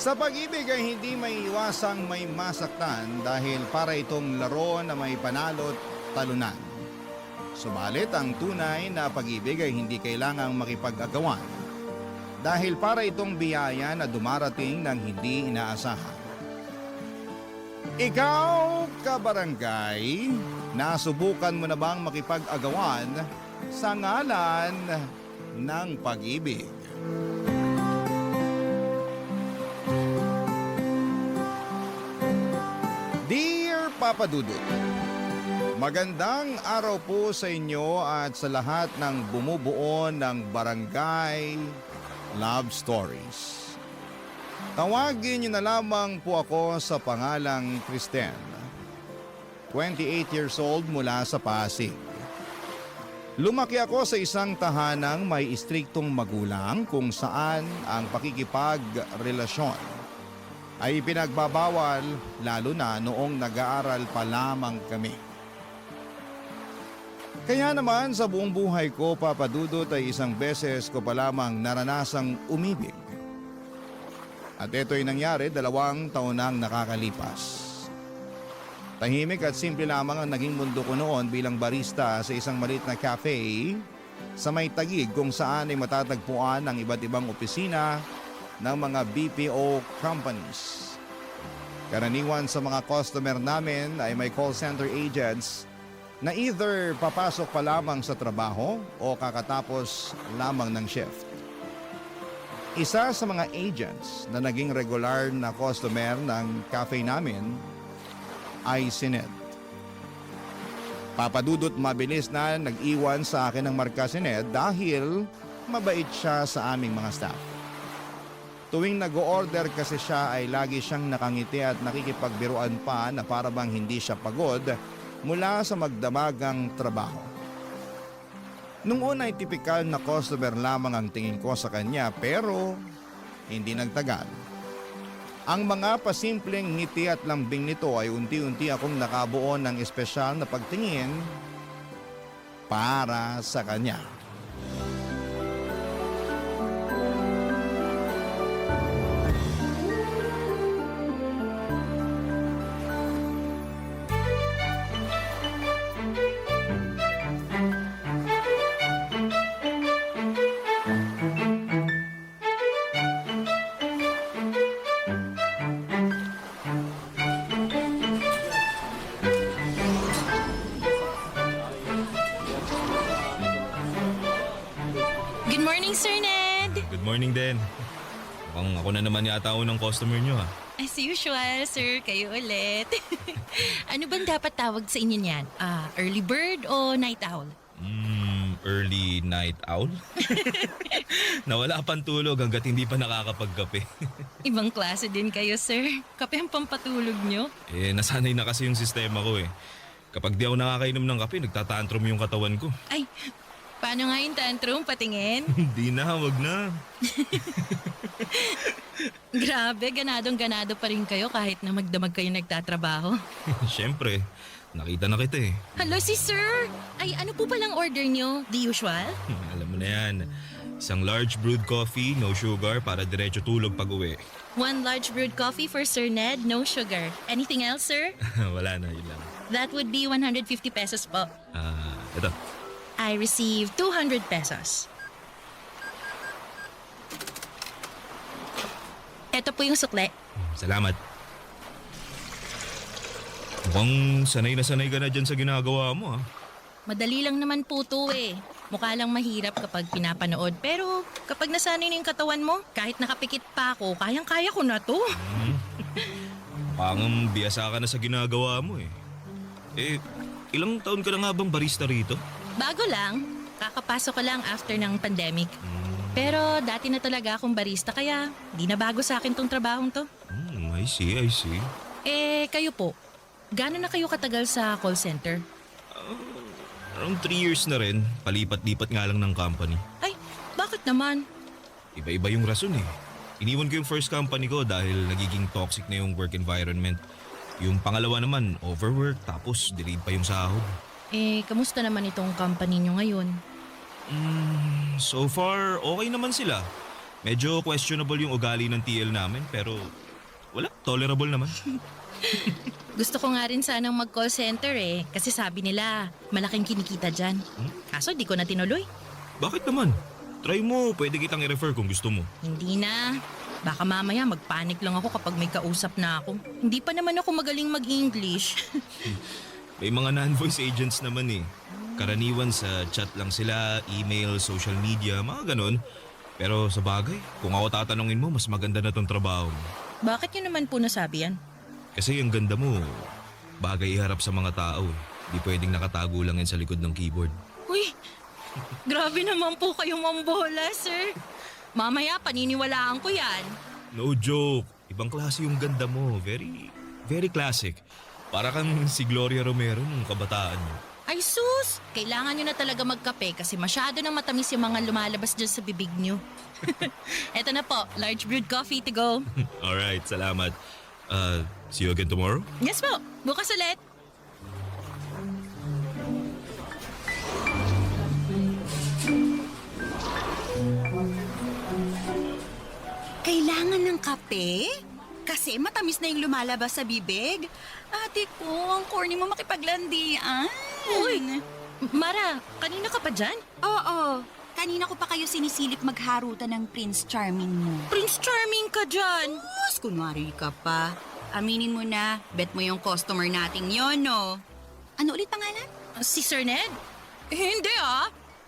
Sa pag-ibig ay hindi may iwasang may masaktan dahil para itong laro na may panalo't talunan. Subalit ang tunay na pag-ibig ay hindi kailangang makipag-agawan dahil para itong biyaya na dumarating ng hindi inaasahan. Ikaw, kabarangay, nasubukan mo na bang makipag-agawan sa ngalan ng pag-ibig? Dear Papa Dudut, magandang araw po sa inyo at sa lahat ng bumubuo ng Barangay Love Stories. Tawagin niyo na lamang po ako sa pangalang Kristen, 28 years old mula sa Pasig. Lumaki ako sa isang tahanang may istriktong magulang kung saan ang pakikipagrelasyon ay pinagbabawal lalo na noong nag-aaral pa lamang kami. Kaya naman sa buong buhay ko, Papa Dudut, ay isang beses ko pa lamang naranasang umibig. At ito'y nangyari 2 taon nang nakakalipas. Tahimik at simple lamang ang naging mundo ko noon bilang barista sa isang maliit na cafe sa may Taguig kung saan ay matatagpuan ang iba't ibang opisina ng mga BPO companies. Karaniwan sa mga customer namin ay may call center agents na either papasok pa lamang sa trabaho o kakatapos lamang ng shift. Isa sa mga agents na naging regular na customer ng cafe namin ay si Ned. Papadudot mabilis na nag-iwan sa akin ng marka si Ned dahil mabait siya sa aming mga staff. Tuwing nag-o-order kasi siya ay lagi siyang nakangiti at nakikipagbiruan pa na para bang hindi siya pagod mula sa magdamagang trabaho. Nung una ay tipikal na customer lamang ang tingin ko sa kanya pero hindi nagtagal. Ang mga pasimpleng ngiti at lambing nito ay unti-unti akong nakabuo ng espesyal na pagtingin para sa kanya. Good morning, Sir Ned! Good morning din. Mukhang ako na naman yata unang customer nyo ha. As usual, sir, kayo ulit. Ano bang dapat tawag sa inyo niyan? Early bird o night owl? Early night owl? Nawala pang tulog hanggat hindi pa nakakapagkape. Ibang klase din kayo, sir. Kape ang pampatulog nyo. Nasanay na kasi yung sistema ko eh. Kapag di ako nakakainom ng kape, nagtatantrum yung katawan ko. Ay, paano nga yung tantrum? Patingin? Hindi na, wag na. Grabe, ganadong-ganado pa rin kayo kahit na magdamag kayo nagtatrabaho. Siyempre, nakita na kita eh. Hello, si sir! Ay, ano po palang order nyo? The usual? Alam mo na yan. Isang large brewed coffee, no sugar, para diretso tulog pag uwi. 1 large brewed coffee for Sir Ned, no sugar. Anything else, sir? Wala na, yun lang. That would be 150 pesos po. Ito. I received 200 pesos. Ito po yung sukle. Salamat. Mukhang sanay na sanay ka na dyan sa ginagawa mo ha. Madali lang naman po to eh. Mukha lang mahirap kapag pinapanood. Pero kapag nasanay na yung katawan mo, kahit nakapikit pa ako, kayang-kaya ko na to. Mukhang biyasa ka na sa ginagawa mo eh. Ilang taon ka na nga bang barista rito? Bago lang. Kakapasok ko lang after ng pandemic. Pero dati na talaga akong barista kaya di na bago sa akin tong trabahong to. I see, I see. Kayo po, gaano na kayo katagal sa call center? Around 3 years na rin, palipat-lipat nga lang ng company. Ay, bakit naman? Iba-iba yung rason eh. Iniwan ko yung first company ko dahil nagiging toxic na yung work environment. Yung pangalawa naman, overwork, tapos delayed pa yung sahod. Kamusta naman itong company nyo ngayon? So far, okay naman sila. Medyo questionable yung ugali ng TL namin pero wala, tolerable naman. Gusto ko nga rin sanang mag-call center kasi sabi nila malaking kinikita dyan. Kaso di ko na tinuloy. Bakit naman? Try mo, pwede kitang i-refer kung gusto mo. Hindi na. Baka mamaya magpanik lang ako kapag may kausap na ako. Hindi pa naman ako magaling mag-English. May mga non-voice agents naman eh. Karaniwan sa chat lang sila, email, social media, mga ganon. Pero sa bagay, kung ako tatanungin mo, mas maganda na tong trabaho mo. Bakit yun naman po nasabi yan? Kasi yung ganda mo, bagay iharap sa mga tao. Di pwedeng nakatago lang yan sa likod ng keyboard. Uy, grabe naman po kayong mambola, sir. Mamaya paniniwalaan ko yan. No joke. Ibang klase yung ganda mo. Very, very classic. Para kang si Gloria Romero nung kabataan mo. Ay sus, kailangan nyo na talaga magkape kasi masyado nang matamis yung mga lumalabas dyan sa bibig nyo. Eto na po, large brewed coffee to go. Alright, salamat. See you again tomorrow? Yes po, bukas ulit. Kailangan ng kape? Kasi matamis na yung lumalabas sa bibig. Ate ko, ang corny mo makipaglandian. Uy, Mara, kanina ka pa dyan? Oo, kanina ko pa kayo sinisilip magharutan ng Prince Charming mo. Prince Charming ka dyan. Tapos, kunwari ka pa. Aminin mo na, bet mo yung customer nating yon, no? Ano ulit pangalan? Si Sir Ned? Hindi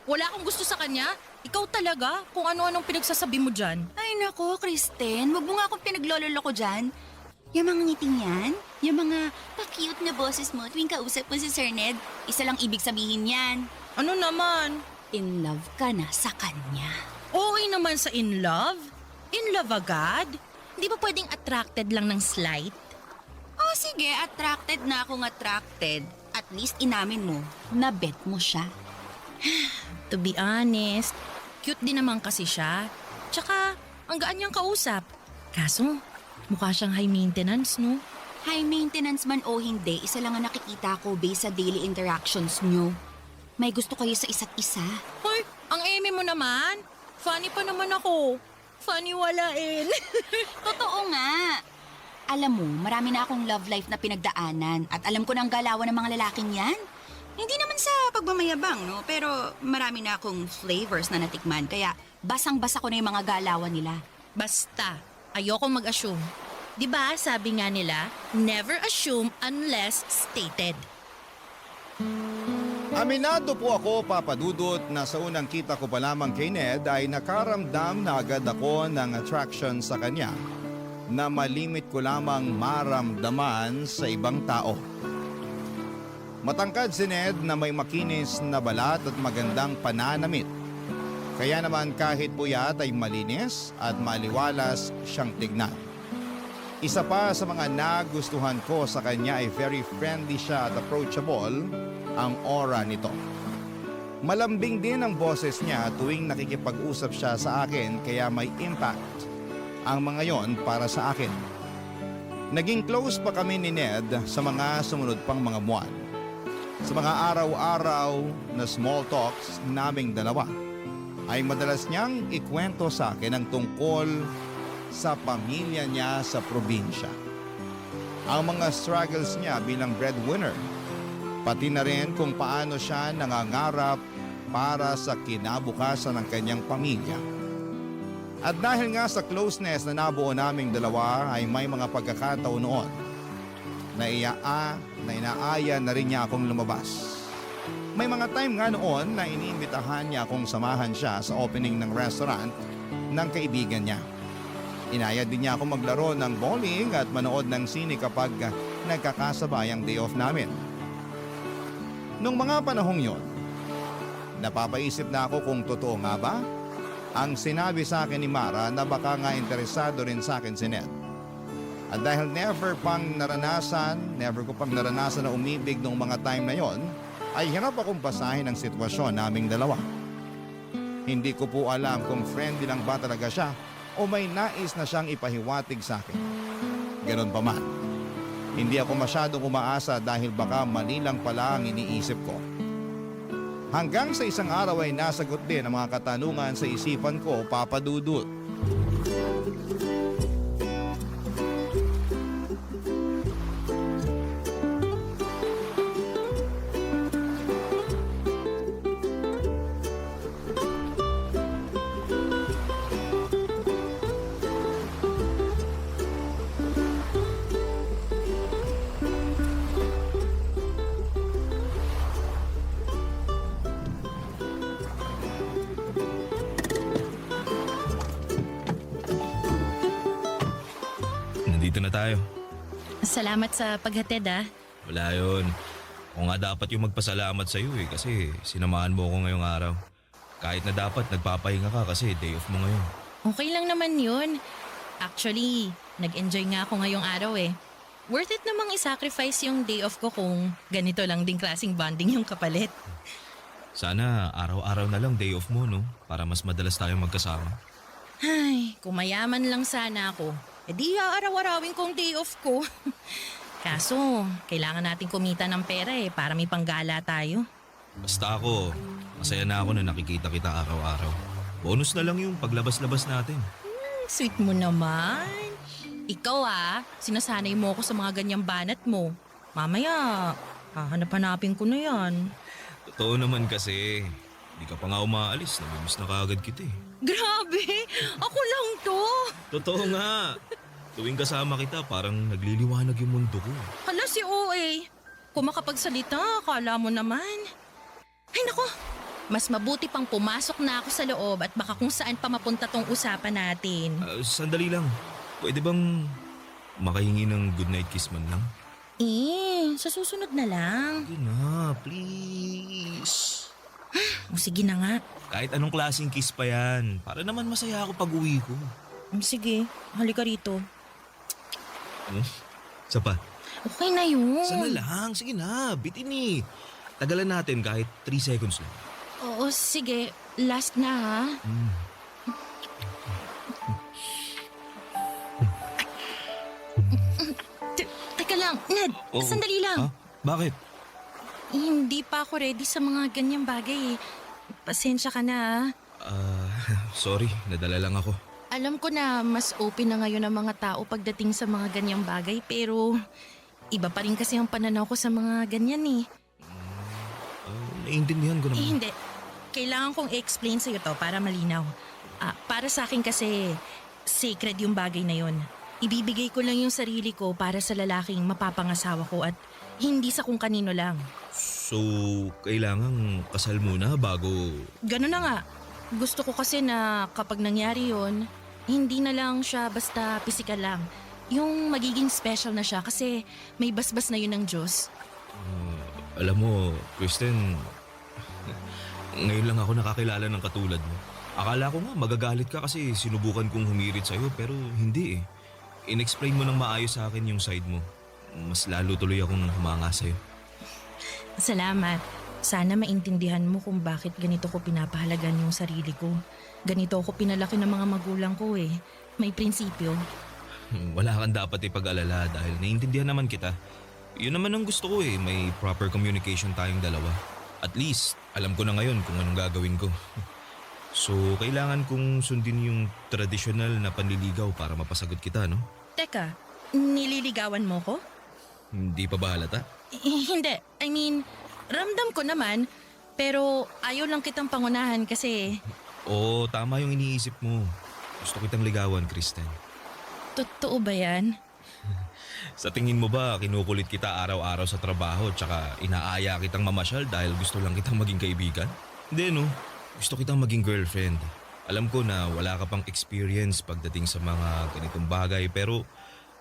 Wala akong gusto sa kanya. Ikaw talaga, kung ano-anong pinagsasabi mo dyan. Ay nako, Kristen, wag mo nga akong pinaglololo ko dyan. Yung mga ngiting yan, yung mga pa-cute na boses mo tuwing kausap mo si Sir Ned, isa lang ibig sabihin yan. Ano naman? In love ka na sa kanya. Okay naman sa in love? In love agad? Di ba pwedeng attracted lang ng slight? Oh sige, attracted na akong attracted. At least inamin mo, na bet mo siya. To be honest, cute din naman kasi siya. Tsaka, ang gaan niyang kausap. Kaso, mukha siyang high maintenance, no? High maintenance man o hindi, isa lang ang nakikita ko based sa daily interactions nyo. May gusto kayo sa isa't isa. Hoy, ang eme mo naman. Funny pa naman ako. Funny walain. Totoo nga. Alam mo, marami na akong love life na pinagdaanan at alam ko na ang galawan ng mga lalaking yan. Hindi naman sa pagmamayabang, no? Pero marami na akong flavors na natikman, kaya basang-basa ko na yung mga galawan nila. Basta, ayoko mag-assume. Di ba sabi nga nila, never assume unless stated. Aminado po ako, Papa Dudut, na sa unang kita ko pa lamang kay Ned ay nakaramdam na agad ako ng attraction sa kanya na malimit ko lamang maramdaman sa ibang tao. Matangkad si Ned na may makinis na balat at magandang pananamit. Kaya naman kahit puyat ay malinis at maliwalas siyang tignan. Isa pa sa mga nagustuhan ko sa kanya ay very friendly siya at approachable ang aura nito. Malambing din ang boses niya tuwing nakikipag-usap siya sa akin kaya may impact ang mga yon para sa akin. Naging close pa kami ni Ned sa mga sumunod pang mga buwan. Sa mga araw-araw na small talks naming dalawa ay madalas niyang ikwento sa akin ang tungkol sa pamilya niya sa probinsya. Ang mga struggles niya bilang breadwinner, pati na rin kung paano siya nangangarap para sa kinabukasan ng kanyang pamilya. At dahil nga sa closeness na nabuo naming dalawa ay may mga pagkakataon noon na inaaya na rin niya akong lumabas. May mga time nga noon na iniimbitahan niya akong samahan siya sa opening ng restaurant ng kaibigan niya. Inaya din niya akong maglaro ng bowling at manood ng sine kapag nagkakasabay ang day off namin. Nung mga panahong yon, napapaisip na ako kung totoo nga ba ang sinabi sa akin ni Mara na baka nga interesado rin sa akin si Ned. At dahil never ko pang naranasan na umibig nung mga time na yon, ay hirap akong basahin ang sitwasyon naming dalawa. Hindi ko po alam kung friendly lang ba talaga siya o may nais na siyang ipahiwatig sa akin. Ganon pa man, hindi ako masyadong umaasa dahil baka mali lang pala ang iniisip ko. Hanggang sa isang araw ay nasagot din ang mga katanungan sa isipan ko, Papa Dudut. Nandito na tayo. Salamat sa paghatid Wala yun. Ako nga dapat yung magpasalamat sa'yo kasi sinamahan mo ako ngayong araw. Kahit na dapat nagpapahinga ka kasi day off mo ngayon. Okay lang naman yun. Actually, nag-enjoy nga ako ngayong araw Worth it namang i-sacrifice yung day off ko kung ganito lang ding klaseng bonding yung kapalit. Sana araw-araw na lang day off mo, no? Para mas madalas tayong magkasama. Ay, kung mayaman lang sana ako, edi araw-arawin kong day off ko. Kaso, kailangan natin kumita ng pera para may panggala tayo. Basta ako, masaya na ako na nakikita kita araw-araw. Bonus na lang yung paglabas-labas natin. Sweet mo naman. Ikaw sinasanay mo ako sa mga ganyang banat mo. Mamaya, hahanap-hanapin ko na yan. Totoo naman kasi, di ka pa nga umaalis, namimiss na kaagad kita Grabe! Ako lang to! Totoo nga. Tuwing kasama kita, parang nagliliwanag yung mundo ko. Hala si OA. Kung makapagsalita, akala mo naman. Ay nako, mas mabuti pang pumasok na ako sa loob at baka kung saan pa mapunta tong usapan natin. Sandali lang. Pwede bang makahingi ng goodnight kiss man lang? Sa susunod na lang. Sige na, please. O sige na nga. Kahit anong klaseng kiss pa yan. Para naman masaya ako pag uwi ko. Sige, halika rito. Isa pa. Okay na yun. Sana lang. Sige na, bitin Tagalan natin kahit 3 seconds lang. Oo, sige. Last na Teka lang, Ned. Oo. Sandali lang. Ha? Bakit? Hindi pa ako ready sa mga ganyang bagay Pasensya ka na Sorry. Nadala lang ako. Alam ko na mas open na ngayon ang mga tao pagdating sa mga ganyang bagay pero iba pa rin kasi ang pananaw ko sa mga ganyan Naiintindihan ko naman. Hindi. Kailangan kong i-explain sa'yo to para malinaw. Para sa akin kasi sacred yung bagay na yon. Ibibigay ko lang yung sarili ko para sa lalaking mapapangasawa ko at hindi sa kung kanino lang. So, kailangan kasal muna bago... Ganun na nga. Gusto ko kasi na kapag nangyari yon, hindi na lang siya basta pisikal lang. Yung magiging special na siya kasi may basbas na yun ng Diyos. Alam mo, Kristen, ngayon lang ako nakakilala ng katulad mo. Akala ko nga magagalit ka kasi sinubukan kong humirit sa'yo pero hindi In-explain mo ng maayos sa akin yung side mo. Mas lalo tuloy akong humanga sa'yo. Salamat. Sana maintindihan mo kung bakit ganito ko pinapahalagan yung sarili ko. Ganito ako pinalaki ng mga magulang ko May prinsipyo. Wala kang dapat ipag-alala dahil naiintindihan naman kita. Yun naman ang gusto ko may proper communication tayong dalawa. At least, alam ko na ngayon kung anong gagawin ko. So, kailangan kong sundin yung tradisyonal na panliligaw para mapasagot kita, no? Teka, nililigawan mo ko? Hindi pa ba halata? Hindi. I mean, ramdam ko naman. Pero ayaw lang kitang pangunahan kasi... Oo, tama yung iniisip mo. Gusto kitang ligawan, Kristen. Totoo ba yan? Sa tingin mo ba, kinukulit kita araw-araw sa trabaho tsaka inaaya kitang mamasyal dahil gusto lang kitang maging kaibigan? Hindi, no? Gusto kitang maging girlfriend. Alam ko na wala ka pang experience pagdating sa mga ganitong bagay pero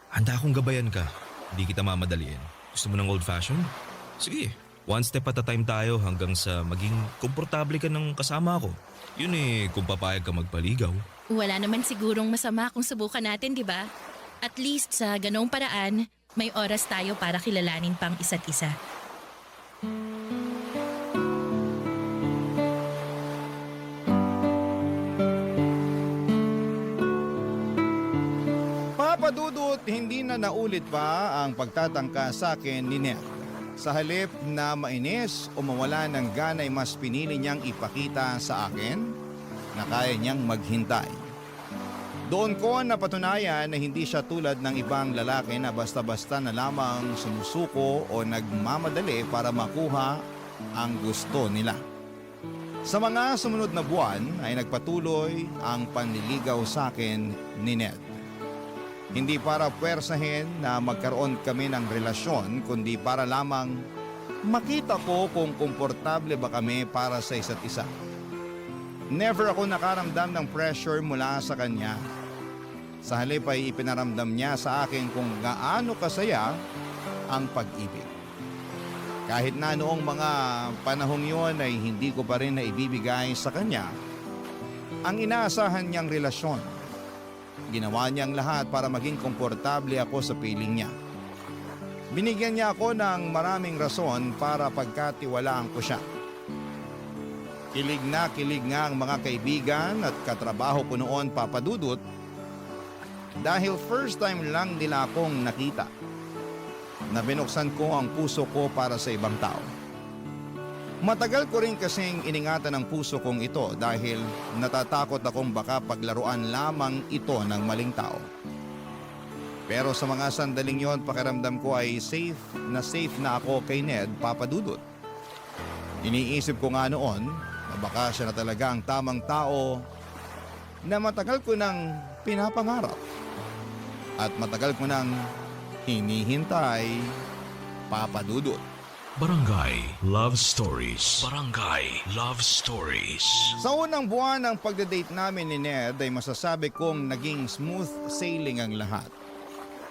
handa akong gabayan ka. Hindi kita mamadaliin. Gusto mo ng old-fashioned? Sige, one step at a time tayo hanggang sa maging komportable ka ng kasama ko. Yun kung papayag ka magpaligaw. Wala naman sigurong masama kung subukan natin, di ba? At least sa ganong paraan, may oras tayo para kilalanin pang isa't isa. Papa Dudut, hindi na naulit pa ang pagtatangka sa akin ni Ned. Sa halip na mainis o mawala ng gana ay mas pinili niyang ipakita sa akin na kaya niyang maghintay. Doon ko napatunayan na hindi siya tulad ng ibang lalaki na basta-basta na lamang sumusuko o nagmamadali para makuha ang gusto nila. Sa mga sumunod na buwan ay nagpatuloy ang panliligaw sa akin ni Ned. Hindi para puwersahin na magkaroon kami ng relasyon, kundi para lamang makita ko kung komportable ba kami para sa isa't isa. Never ako nakaramdam ng pressure mula sa kanya. Sa halip ay ipinaramdam niya sa akin kung gaano kasaya ang pag-ibig. Kahit na noong mga panahong yon ay hindi ko pa rin naibibigay sa kanya ang inaasahan niyang relasyon. Ginawa niyang lahat para maging komportable ako sa piling niya. Binigyan niya ako ng maraming rason para pagkatiwalaan ko siya. Kilig nga ang mga kaibigan at katrabaho ko noon, Papa Dudut, dahil first time lang nila akong nakita na binuksan ko ang puso ko para sa ibang tao. Matagal ko rin kasing iningatan ang puso kong ito dahil natatakot akong baka paglaruan lamang ito ng maling tao. Pero sa mga sandaling yon, pakiramdam ko ay safe na ako kay Ned, Papa Dudut. Iniisip ko nga noon na baka siya na talaga ang tamang tao na matagal ko nang pinapangarap at matagal ko nang hinihintay, Papa Dudut. Barangay Love Stories. Barangay Love Stories. Sa unang buwan ng pagdadate namin ni Ned ay masasabi kong naging smooth sailing ang lahat.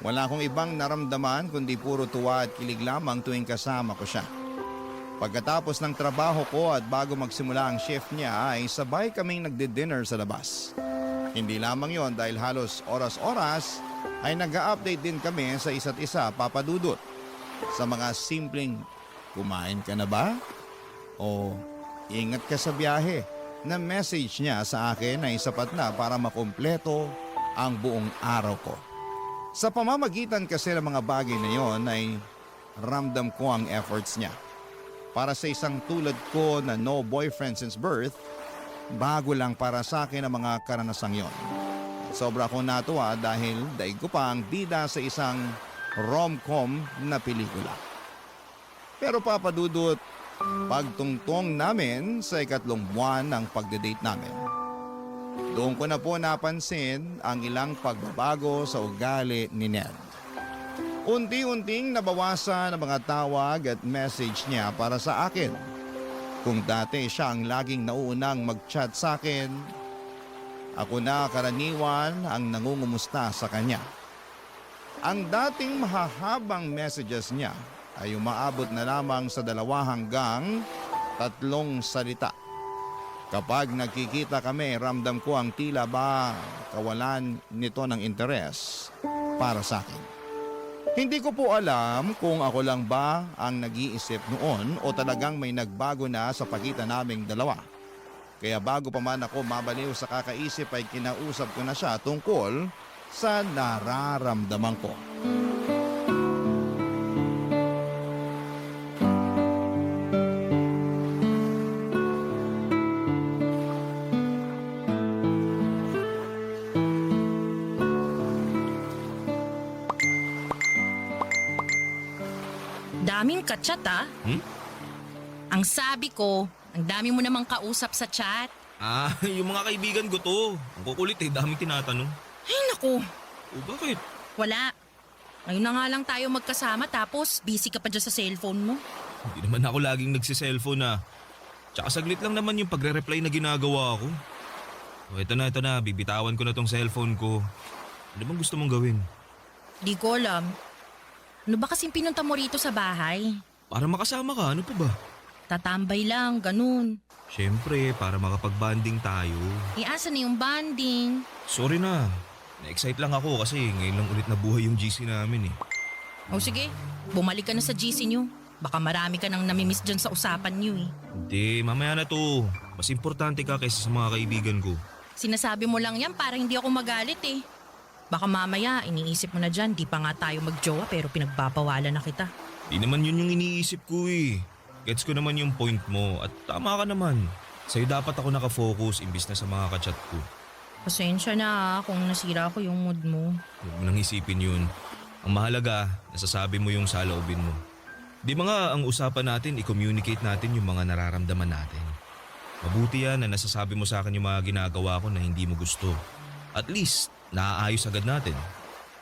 Wala akong ibang naramdaman kundi puro tuwa at kilig lamang tuwing kasama ko siya. Pagkatapos ng trabaho ko at bago magsimula ang shift niya ay sabay kaming nagdi-dinner sa labas. Hindi lamang yon dahil halos oras-oras ay nag-a-update din kami sa isa't isa, Papa Dudut. Sa mga simpleng kumain ka na ba? O ingat ka sa biyahe na message niya sa akin ay sapat na para makumpleto ang buong araw ko. Sa pamamagitan kasi ng mga bagay na yon ay ramdam ko ang efforts niya. Para sa isang tulad ko na no boyfriend since birth, bago lang para sa akin ang mga karanasang yon. Sobra akong natuwa dahil daig ko pa ang bida sa isang rom-com na pelikula. Pero Papa Dudut, pagtungtong namin sa ikatlong buwan ng pagdadate namin, doon ko na po napansin ang ilang pagbabago sa ugali ni Ned. Unti-unting nabawasan ang mga tawag at message niya para sa akin. Kung dati siya ang laging nauunang mag-chat sa akin, ako na karaniwan ang nangungumusta sa kanya. Ang dating mahahabang messages niya ay umaabot na lamang sa 2 hanggang 3 salita. Kapag nagkikita kami, ramdam ko ang tila ba kawalan nito ng interes para sa akin. Hindi ko po alam kung ako lang ba ang nag-iisip noon o talagang may nagbago na sa pagitan naming dalawa. Kaya bago pa man ako mabaliw sa kakaisip ay kinausap ko na siya tungkol sa nararamdaman ko. Daming ka-chat ah. Ang sabi ko, ang dami mo namang kausap sa chat. Ah, yung mga kaibigan ko to. Ang kukulit daming tinatanong. Ay naku, O bakit? wala. Ngayon na nga lang tayo magkasama tapos busy ka pa dyan sa cellphone mo. Hindi naman ako laging nagsiselfone na. Tsaka saglit lang naman yung pagre-reply na ginagawa ko. O eto na, bibitawan ko na tong cellphone ko. Ano bang gusto mong gawin? Di ko alam. Ano ba kasing pinunta mo rito sa bahay? Para makasama ka, ano pa ba? Tatambay lang, ganun. Siyempre, para makapag-banding tayo. Asa na yung banding? Sorry na. Na-excite lang ako kasi ngayon lang ulit nabuhay yung GC namin eh. O sige, bumalik ka na sa GC nyo. Baka marami ka nang namimiss dyan sa usapan nyo eh. Hindi, mamaya na to. Mas importante ka kaysa sa mga kaibigan ko. Sinasabi mo lang yan para hindi ako magalit eh. Baka mamaya iniisip mo na dyan, di pa nga tayo magjowa pero pinagbabawalan na kita. Di naman yun yung iniisip ko eh. Gets ko naman yung point mo at tama ka naman. Sa'yo dapat ako nakafocus imbis na sa mga kachat ko. Pasensya na kung nasira ko yung mood mo. Huwag mo nang isipin yun. Ang mahalaga, nasasabi mo yung saloobin mo. Di ba nga ang usapan natin, i-communicate natin yung mga nararamdaman natin. Mabuti yan na nasasabi mo sa akin yung mga ginagawa ko na hindi mo gusto. At least, naaayos agad natin.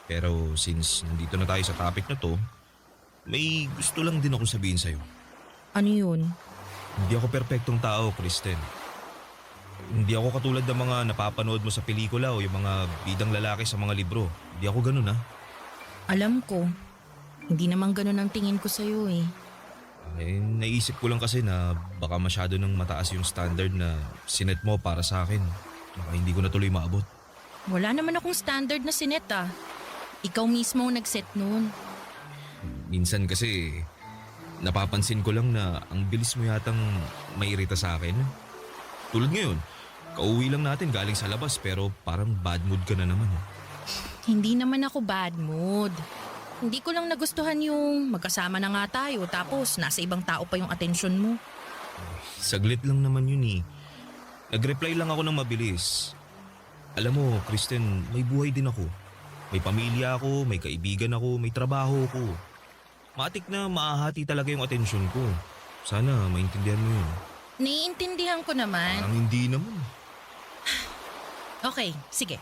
Pero since nandito na tayo sa topic na to, may gusto lang din akong sabihin sa'yo. Ano yun? Hindi ako perpektong tao, Kristen. Hindi ako katulad ng mga napapanood mo sa pelikula o yung mga bidang lalaki sa mga libro. Hindi ako ganun ha. Alam ko. Hindi naman ganun ang tingin ko sa'yo eh. Naisip ko lang kasi na baka masyado nang mataas yung standard na sinet mo para sa akin. Baka hindi ko na tuloy maabot. Wala naman akong standard na sinet ah. Ikaw mismo ang nag-set noon. Minsan kasi napapansin ko lang na ang bilis mo yatang mairita sa akin. Tulad ngayon, kauwi lang natin galing sa labas pero parang bad mood ka na naman. Hindi naman ako bad mood. Hindi ko lang nagustuhan yung magkasama na nga tayo tapos nasa ibang tao pa yung atensyon mo. Saglit lang naman yun eh. Nag-reply lang ako ng mabilis. Alam mo, Kristen, may buhay din ako. May pamilya ako, may kaibigan ako, may trabaho ako. Matik na maahati talaga yung atensyon ko. Sana maintindihan mo yun. Naiintindihan ko naman. Parang hindi naman. Okay, sige.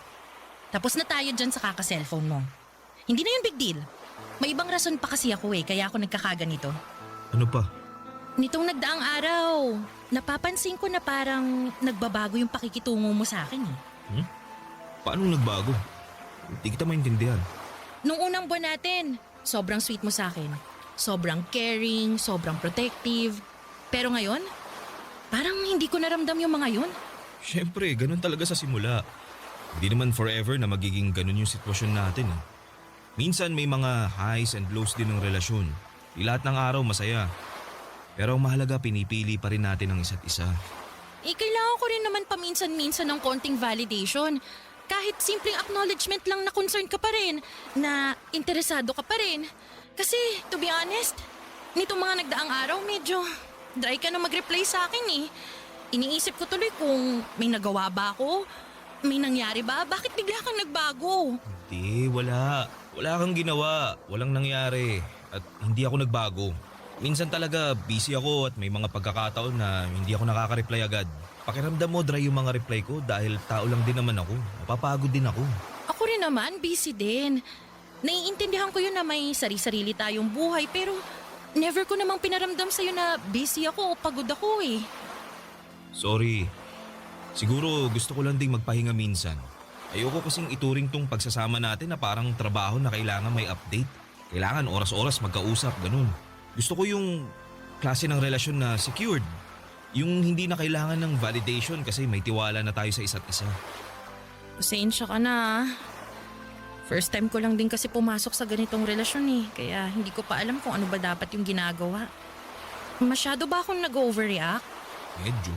Tapos na tayo dyan sa kaka-cellphone mo. Hindi na yun big deal. May ibang rason pa kasi ako eh, kaya ako nagkakaganito. Ano pa? Nitong nagdaang araw, napapansin ko na parang nagbabago yung pakikitungo mo sa akin eh. Paano nagbago? Hindi kita maintindihan. Nung unang buwan natin, sobrang sweet mo sa akin. Sobrang caring, sobrang protective. Pero ngayon, parang hindi ko naramdam yung mga yun. Siyempre, ganun talaga sa simula. Hindi naman forever na magiging ganun yung sitwasyon natin. Minsan may mga highs and lows din ng relasyon. Di lahat ng araw masaya. Pero ang mahalaga, pinipili pa rin natin ang isa't isa. Eh, kailangan ko rin naman paminsan-minsan ng konting validation. Kahit simpleng acknowledgement lang na concerned ka pa rin, na interesado ka pa rin. Kasi, to be honest, nitong mga nagdaang araw, medyo dry ka na mag-reply sa akin eh. Iniisip ko tuloy kung may nagawa ba ako, may nangyari ba, bakit bigla kang nagbago? Hindi, wala. Wala kang ginawa. Walang nangyari. At hindi ako nagbago. Minsan talaga busy ako at may mga pagkakataon na hindi ako nakaka-reply agad. Pakiramdam mo dry yung mga reply ko dahil tao lang din naman ako. Napapagod din ako. Ako rin naman, busy din. Naiintindihan ko yun na may sari-sarili tayong buhay pero never ko namang pinaramdam sa'yo na busy ako o pagod ako eh. Sorry. Siguro gusto ko lang ding magpahinga minsan. Ayoko kasing ituring tong pagsasama natin na parang trabaho na kailangan may update. Kailangan oras-oras magkausap, ganun. Gusto ko yung klase ng relasyon na secured. Yung hindi na kailangan ng validation kasi may tiwala na tayo sa isa't isa. Pasensya ka na. First time ko lang din kasi pumasok sa ganitong relasyon eh. Kaya hindi ko pa alam kung ano ba dapat yung ginagawa. Masyado ba akong nag-overreact? Medyo.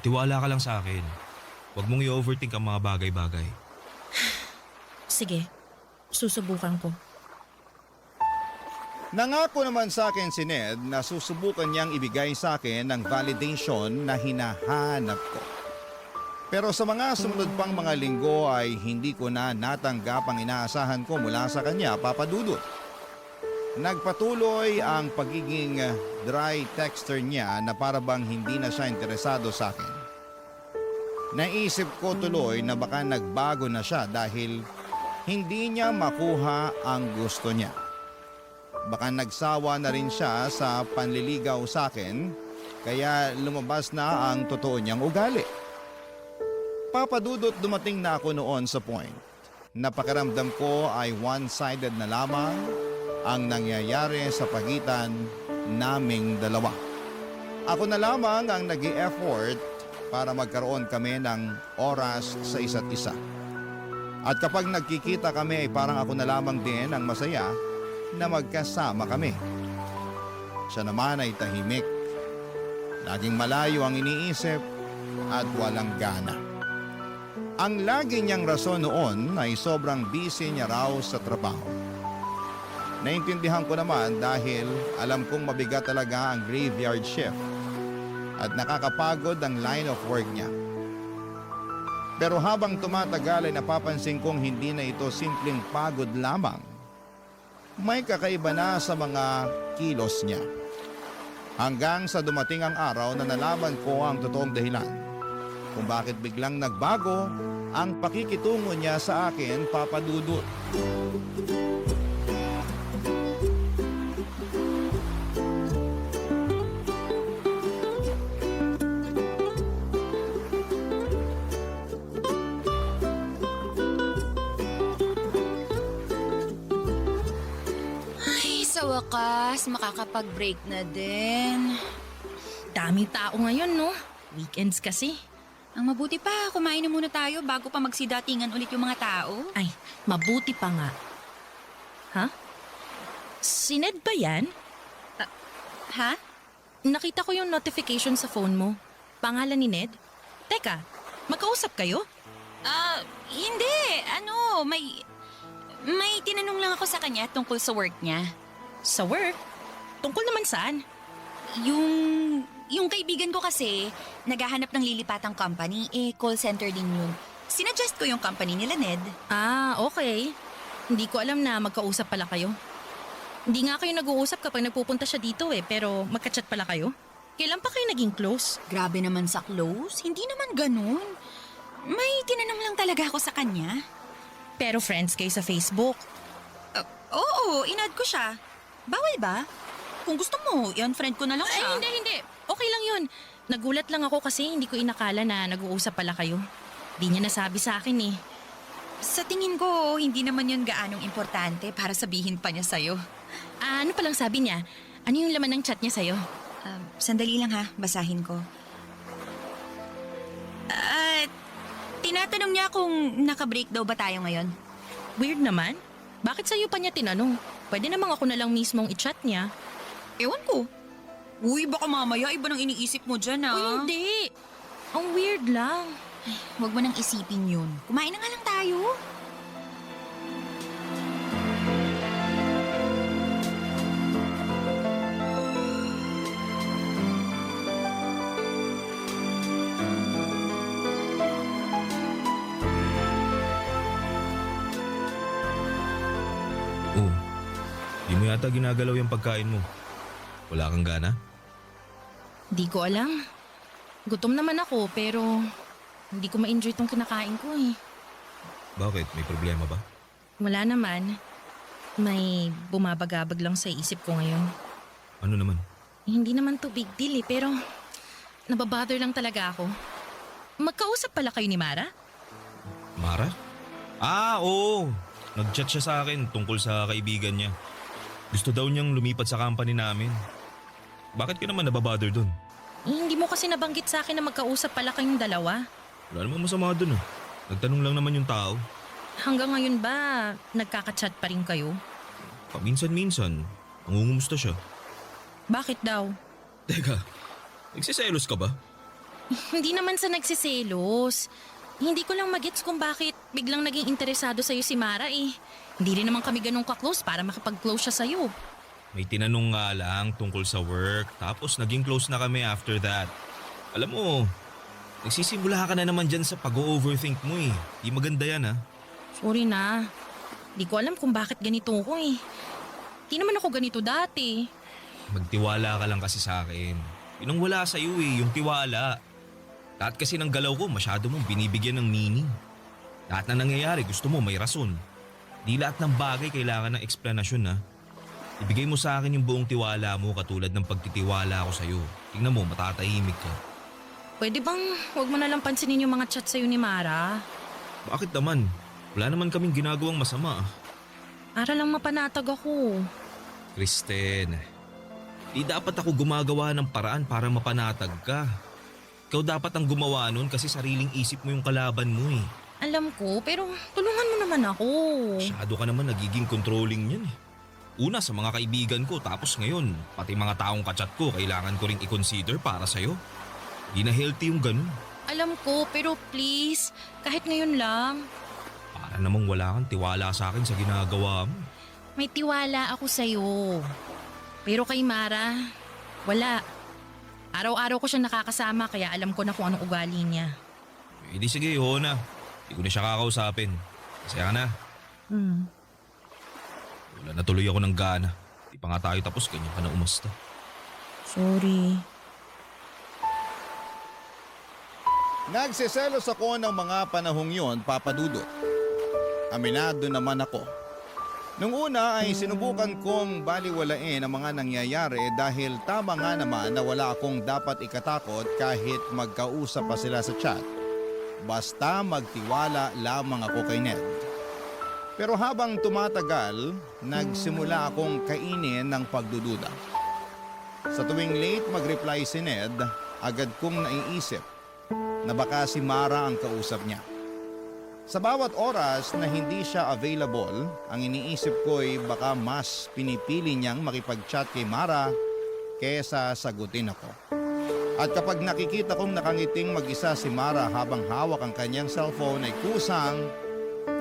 Tiwala ka lang sa akin. Huwag mong i-overthink ang mga bagay-bagay. Sige, susubukan ko. Nangako naman sa akin si Ned na susubukan niyang ibigay sa akin ng validation na hinahanap ko. Pero sa mga sumunod pang mga linggo ay hindi ko na natanggap ang inaasahan ko mula sa kanya, Papa Dudut. Nagpatuloy ang pagiging dry texter niya na parabang hindi na siya interesado sa akin. Naisip ko tuloy na baka nagbago na siya dahil hindi niya makuha ang gusto niya. Baka nagsawa na rin siya sa panliligaw sa akin kaya lumabas na ang totoo niyang ugali. Papadudot dumating na ako noon sa point. Napakiramdam ko ay one-sided na lamang ang nangyayari sa pagitan naming dalawa. Ako na lamang ang nag-i-effort para magkaroon kami ng oras sa isa't isa. At kapag nagkikita kami ay parang ako na lamang din ang masaya na magkasama kami. Siya naman ay tahimik. Laging malayo ang iniisip at walang gana. Ang lagi niyang rason noon ay sobrang busy niya raw sa trabaho. Naintindihan ko naman dahil alam kong mabigat talaga ang graveyard shift at nakakapagod ang line of work niya. Pero habang tumatagal ay napapansin kong hindi na ito simpleng pagod lamang. May kakaiba na sa mga kilos niya. Hanggang sa dumating ang araw na nalaman ko ang totoong dahilan kung bakit biglang nagbago ang pakikitungo niya sa akin, Papa Dudut. Ay, sa wakas, makakapag-break na din. Daming tao ngayon, no? Weekends kasi. Ang mabuti pa, kumain na muna tayo bago pa magsidatingan ulit yung mga tao. Ay, mabuti pa nga. Ha? Si Ned ba yan? Ha? Nakita ko yung notification sa phone mo. Pangalan ni Ned? Teka, magkausap kayo? Hindi. May tinanong lang ako sa kanya tungkol sa work niya. Sa work? Tungkol naman saan? Yung kaibigan ko kasi, naghahanap ng lilipatang company, call center din yun. Sinuggest ko yung company nila, Ned. Ah, okay. Hindi ko alam na magkausap pala kayo. Hindi nga kayo nag-uusap kapag nagpupunta siya dito pero magka-chat pala kayo. Kailan pa kayo naging close? Grabe naman sa close, hindi naman ganun. May tinanong lang talaga ako sa kanya. Pero friends kayo sa Facebook. Oo, inad ko siya. Bawal ba? Kung gusto mo, i-unfriend ko na lang siya. Ay, hindi. Okay lang yun. Nagulat lang ako kasi hindi ko inakala na nag-uusap pala kayo. Di niya nasabi sa akin eh. Sa tingin ko, hindi naman yun gaanong importante para sabihin pa niya sa'yo. Ano palang sabi niya? Ano yung laman ng chat niya sa'yo? Sandali lang ha, basahin ko. Tinatanong niya kung naka-break daw ba tayo ngayon. Weird naman. Bakit sa'yo pa niya tinanong? Pwede namang ako na lang mismong i-chat niya. Ewan ko. Uy, baka mamaya iba nang iniisip mo dyan Uy, hindi. Ang weird lang. Huwag mo nang isipin yun. Kumain na nga lang tayo. Oh, di mo yata ginagalaw yung pagkain mo. Wala kang gana? Di ko alam. Gutom naman ako pero hindi ko ma-enjoy tong kinakain ko eh. Bakit? May problema ba? Wala naman. May bumabagabag lang sa isip ko ngayon. Ano naman? Hindi naman to big deal eh, pero nababother lang talaga ako. Magkausap pala kayo ni Mara? Mara? Oo. Nag-chat siya sa akin tungkol sa kaibigan niya. Gusto daw niyang lumipat sa company namin. Bakit ka naman nababother dun? Hindi mo kasi nabanggit sa akin na magkausap pala kayong dalawa. Wala namang masama dun eh. Nagtanong lang naman yung tao. Hanggang ngayon ba, nagkaka-chat pa rin kayo? Paminsan-minsan, nangungumusta siya. Bakit daw? Teka, nagsiselos ka ba? Hindi naman sa nagsiselos. Hindi ko lang magets kung bakit biglang naging interesado sa'yo si Mara eh. Hindi rin naman kami ganun ka-close para makapag-close siya sa'yo. May tinanong nga lang tungkol sa work, tapos naging close na kami after that. Alam mo, nagsisimula ka na naman dyan sa pag-overthink mo eh. Di maganda yan ha. Sorry na. Di ko alam kung bakit ganito ko eh. Di naman ako ganito dati. Magtiwala ka lang kasi sa akin. Yun ang wala sa'yo eh, yung tiwala. Lahat kasi ng galaw ko masyado mong binibigyan ng meaning. Lahat na nangyayari gusto mo may rason. Di lahat ng bagay kailangan ng eksplanasyon ha. Ibigay mo sa akin yung buong tiwala mo katulad ng pagtitiwala ko sa'yo. Tingnan mo, matatahimik ka. Pwede bang huwag mo na lang pansinin yung mga chat sa'yo ni Mara? Bakit naman? Wala naman kaming ginagawang masama. Para lang mapanatag ako. Kristen, di dapat ako gumagawa ng paraan para mapanatag ka. Ikaw dapat ang gumawa nun kasi sariling isip mo yung kalaban mo eh. Alam ko, pero tulungan mo naman ako. Masyado ka naman nagiging controlling yan eh. Una sa mga kaibigan ko tapos ngayon, pati mga taong kachat ko kailangan ko ring i-consider para sa'yo. Di na healthy yung ganun. Alam ko, pero please, kahit ngayon lang. Para namang wala kang tiwala sa akin sa ginagawa mo. May tiwala ako sa'yo. Pero kay Mara, wala. Araw-araw ko siyang nakakasama kaya alam ko na kung anong ugali niya. Eh di sige, ho na. Di ko na siya kakausapin. Masaya ka na. Wala na tuloy ako ng gana. Di pa nga tayo tapos, ganyan ka na umasta. Sorry. Nagsiselos ako ng mga panahong yon, Papa Dudut. Aminado naman ako. Nung una ay sinubukan kong baliwalain ang mga nangyayari dahil tama nga naman na wala akong dapat ikatakot kahit magkausap pa sila sa chat. Basta magtiwala lamang ako kay Ned. Pero habang tumatagal, nagsimula akong kainin ng pagdududa. Sa tuwing late mag-reply si Ned, agad kong naiisip na baka si Mara ang kausap niya. Sa bawat oras na hindi siya available, ang iniisip ko'y baka mas pinipili niyang makipag-chat kay Mara kesa sagutin ako. At kapag nakikita kong nakangiting mag-isa si Mara habang hawak ang kanyang cellphone ay kusang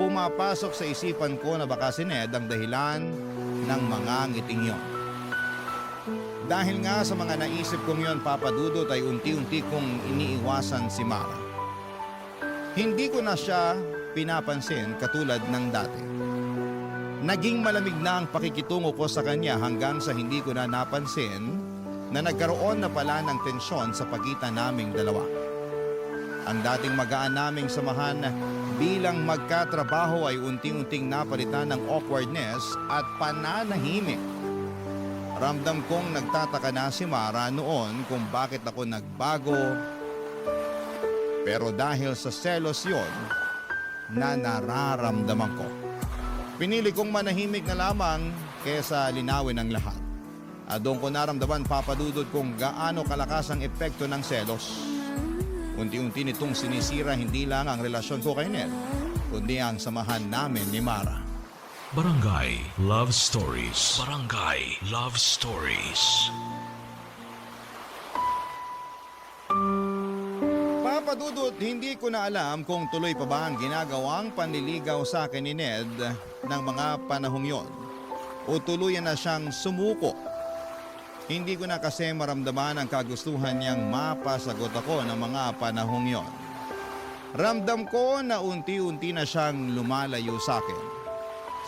pumapasok sa isipan ko na baka si Ned ang dahilan ng mga ngiting yon. Dahil nga sa mga naisip kong yon, Papa Dudut, ay unti-unti kong iniiwasan si Mara. Hindi ko na siya pinapansin katulad ng dati. Naging malamig na ang pakikitungo ko sa kanya hanggang sa hindi ko na napansin na nagkaroon na pala ng tensyon sa pagitan naming dalawa. Ang dating magaan naming samahan bilang magkatrabaho ay unti-unting napalitan ng awkwardness at pananahimik. Ramdam kong nagtataka na si Mara noon kung bakit ako nagbago. Pero dahil sa selos yon na nararamdaman ko, pinili kong manahimik na lamang kesa linawin ang lahat. At doon ko naramdaman, Papa Dudut, kung gaano kalakas ang epekto ng selos. Unti-unti nitong sinisira hindi lang ang relasyon ko kay Ned, kundi ang samahan namin ni Mara. Barangay Love Stories. Barangay Love Stories. Papa Dudut, hindi ko na alam kung tuloy pa ba ang ginagawang panliligaw sa akin ni Ned ng mga panahong yon o tuluyan na siyang sumuko. Hindi ko na kasi maramdaman ang kagustuhan niyang mapasagot ako ng mga panahong yon. Ramdam ko na unti-unti na siyang lumalayo sa akin.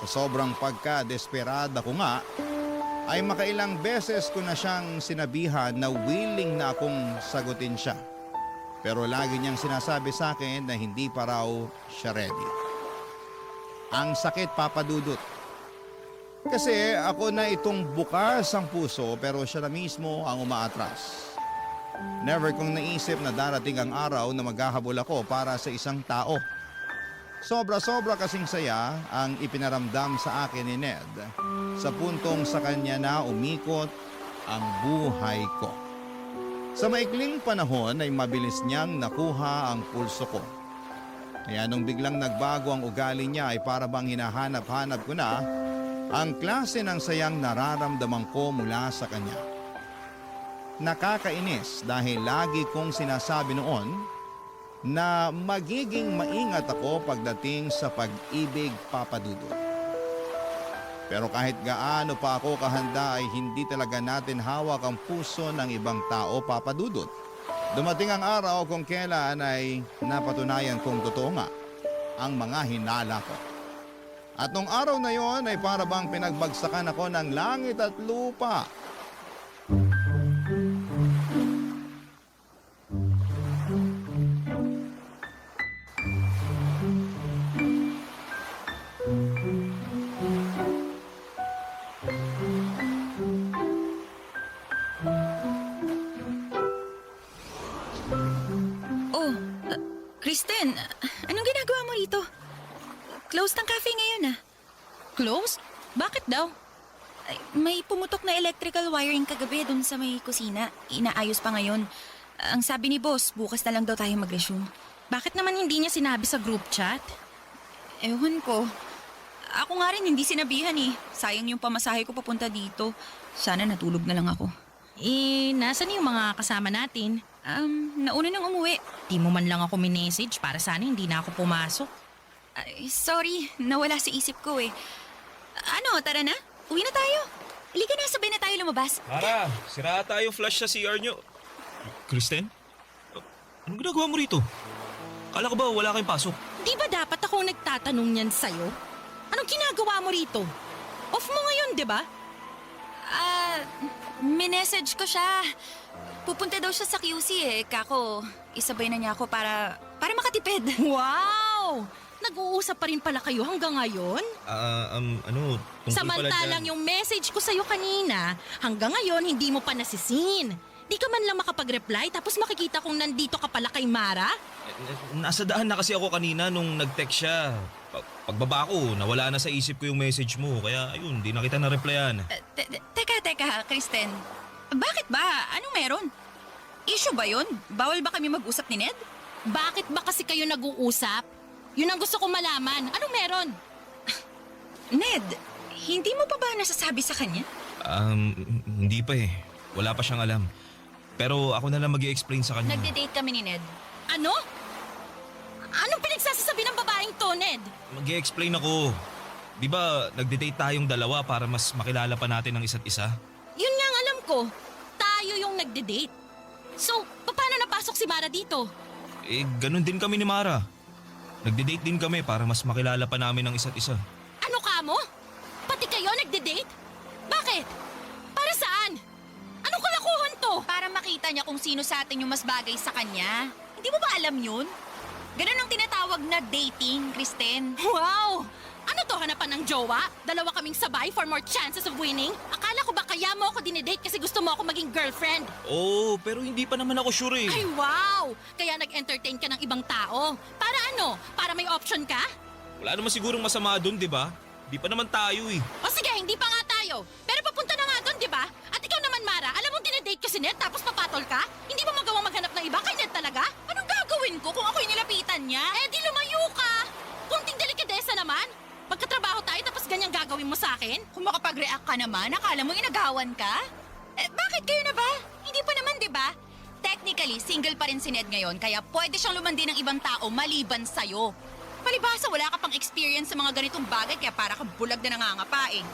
Sa sobrang pagka-desperada ko nga, ay makailang beses ko na siyang sinabihan na willing na akong sagutin siya. Pero lagi niyang sinasabi sa akin na hindi pa raw siya ready. Ang sakit, Papa Dudut. Kasi ako na itong bukas ang puso pero siya na mismo ang umaatras. Never kong naisip na darating ang araw na maghahabol ako para sa isang tao. Sobra-sobra kasing saya ang ipinaramdam sa akin ni Ned sa puntong sa kanya na umikot ang buhay ko. Sa maikling panahon ay mabilis niyang nakuha ang pulso ko. Kaya nung biglang nagbago ang ugali niya ay para bang hinahanap-hanap ko na ang klase ng sayang nararamdaman ko mula sa kanya. Nakakainis dahil lagi kong sinasabi noon na magiging maingat ako pagdating sa pag-ibig, Papa Dudut. Pero kahit gaano pa ako kahanda ay hindi talaga natin hawak ang puso ng ibang tao, Papa Dudut. Dumating ang araw kung kailan ay napatunayan kong totoo nga ang mga hinala ko. At nung araw na yon ay para bang pinagbagsakan ako ng langit at lupa. Kristen, anong ginagawa mo rito? Closed ang cafe ngayon ah. Close? Bakit daw? Ay, may pumutok na electrical wiring kagabi dun sa may kusina. Inaayos pa ngayon. Ang sabi ni boss, bukas na lang daw tayo mag-resume. Bakit naman hindi niya sinabi sa group chat? Ewan ko. Ako nga rin hindi sinabihan eh. Sayang yung pamasahe ko papunta dito. Sana natulog na lang ako. Nasaan yung mga kasama natin? Nauna nang umuwi. Di mo man lang ako minessage para sana hindi na ako pumasok. Ay, sorry, nawala sa isip ko eh. Ano, tara na? Uwi na tayo. Halika na, sabay na tayo lumabas. Mara, sira tayo flash sa CR nyo. Kristen? Anong ginagawa mo rito? Kala ko ba wala kayong pasok? Di ba dapat ako nagtatanong niyan sa'yo? Anong ginagawa mo rito? Off mo ngayon, di ba? Minessage ko siya. Pupunta daw siya sa QC eh. Kako, isabay na niya ako para makatipid. Wow! Nag-uusap pa rin pala kayo hanggang ngayon? Tungkol pala Samantalang dyan. yung message ko sa'yo kanina, hanggang ngayon hindi mo pa nasisin. Di ka man lang makapag-reply tapos makikita kong nandito ka pala kay Mara? Nasa daan na kasi ako kanina nung nag-text siya. Pagbaba ko, nawala na sa isip ko yung message mo. Kaya ayun, di na kita na-replyan. Teka, Kristen. Bakit ba? Anong meron? Issue ba yun? Bawal ba kami mag-usap ni Ned? Bakit ba kasi kayo nag-uusap? Yun ang gusto kong malaman. Anong meron? Ned, hindi mo pa ba nasasabi sa kanya? Hindi pa eh. Wala pa siyang alam. Pero ako na lang mag-i-explain sa kanya. Nagde-date kami ni Ned. Ano? Anong pinagsasasabi ng babaeng to, Ned? Mag-i-explain ako. Di ba nagde-date tayong dalawa para mas makilala pa natin ang isa't isa? Yun nga ang alam ko. Tayo yung nagde-date. So, paano napasok si Mara dito? Eh, ganun din kami ni Mara. Nagde-date din kami para mas makilala pa namin ang isa't isa. Ano ka mo? Pati kayo nagde-date? Bakit? Para saan? Anong kalakuhan to? Para makita niya kung sino sa atin yung mas bagay sa kanya. Hindi mo ba alam yun? Ganun ang tinatawag na dating, Kristen. Wow! Ano to, hanapan ng jowa? Dalawa kaming sabay for more chances of winning? Akala ko ba kaya mo ako dinedate kasi gusto mo ako maging girlfriend? Oo, pero hindi pa naman ako sure eh. Ay, wow! Kaya nag-entertain ka ng ibang tao. Para ano? Para may option ka? Wala naman sigurong masama doon, di ba? Di pa naman tayo eh. O sige, hindi pa nga tayo. Pero papunta na nga doon, di ba? At ikaw naman, Mara, alam mong dinedate ko si Ned tapos papatol ka? Hindi mo magawang maghanap ng iba kay Ned talaga? Anong gagawin ko kung ako'y nilapitan niya? Eh, di lumayo ka! Kunting delikadesa naman. Magkatrabaho tayo tapos ganyang gagawin mo sa akin? Kung makapag-react ka naman, akala mo inagawan ka? Bakit kayo na ba? Hindi pa naman, di ba? Technically, single pa rin si Ned ngayon, kaya pwede siyang lumandi ng ibang tao maliban sa'yo. Palibhasa, wala ka pang experience sa mga ganitong bagay, kaya para kang bulag na nangangapa eh.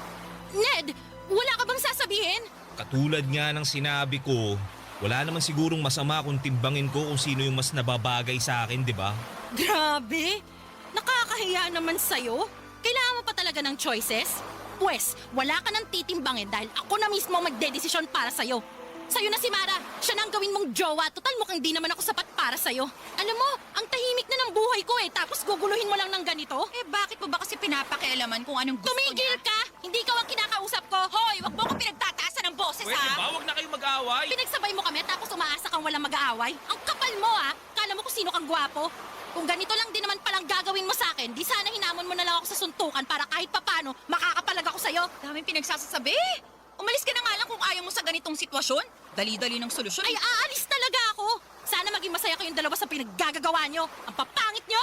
Ned, wala ka bang sasabihin? Katulad nga ng sinabi ko, wala naman sigurong masama kung timbangin ko kung sino yung mas nababagay sa akin, di ba? Grabe! Nakakahiya naman sa'yo. Kailangan mo pa talaga ng choices? Pwes, wala ka nang titimbangin dahil ako na mismo ang magdedesisyon para sa'yo. Sa'yo na si Mara, siya na ang gawin mong jowa. Total mukhang di naman ako sapat para sa'yo. Alam mo, ang tahimik na ng buhay ko eh, tapos guguluhin mo lang ng ganito? Bakit mo ba kasi pinapakialaman kung anong gusto Tumigil niya? ka! Hindi ikaw ang kinakausap ko! Hoy, wag mo ko pinagtataasan ng boses, ha? Huwag na kayong mag-aaway. Pinagsabay mo kami tapos umaasa kang walang mag-aaway? Ang kapal mo ah! Kala mo kung sino kang gwapo? Kung ganito lang din naman palang gagawin mo sa akin, di sana hinamon mo na lang ako sa suntukan para kahit papano makakapalag ako sa'yo. Daming pinagsasasabi. Umalis ka na nga lang kung ayaw mo sa ganitong sitwasyon. Dali-dali ng solusyon. Ay, aalis talaga ako! Sana maging masaya kayong dalawa sa pinaggagawa nyo. Ang papangit nyo!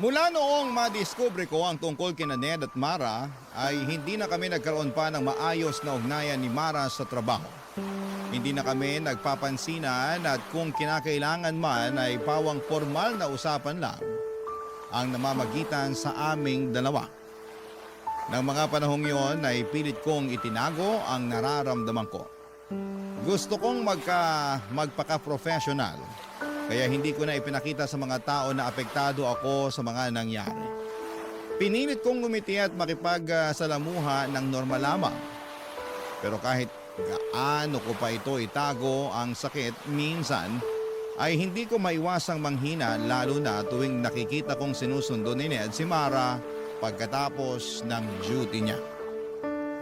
Mula noong madiskubre ko ang tungkol kina Ned at Mara ay hindi na kami nagkaroon pa ng maayos na ugnayan ni Mara sa trabaho. Hindi na kami nagpapansinan at kung kinakailangan man ay pawang formal na usapan lang ang namamagitan sa aming dalawa. Nang mga panahong yon ay pilit kong itinago ang nararamdaman ko. Gusto kong magpaka-professional kaya hindi ko na ipinakita sa mga tao na apektado ako sa mga nangyari. Pinilit kong ngumiti at makipagsalamuha ng normal lamang. Pero kahit gaano ko pa ito itago ang sakit, minsan ay hindi ko maiwasang manghina lalo na tuwing nakikita kong sinusundo ni Ned si Mara pagkatapos ng duty niya.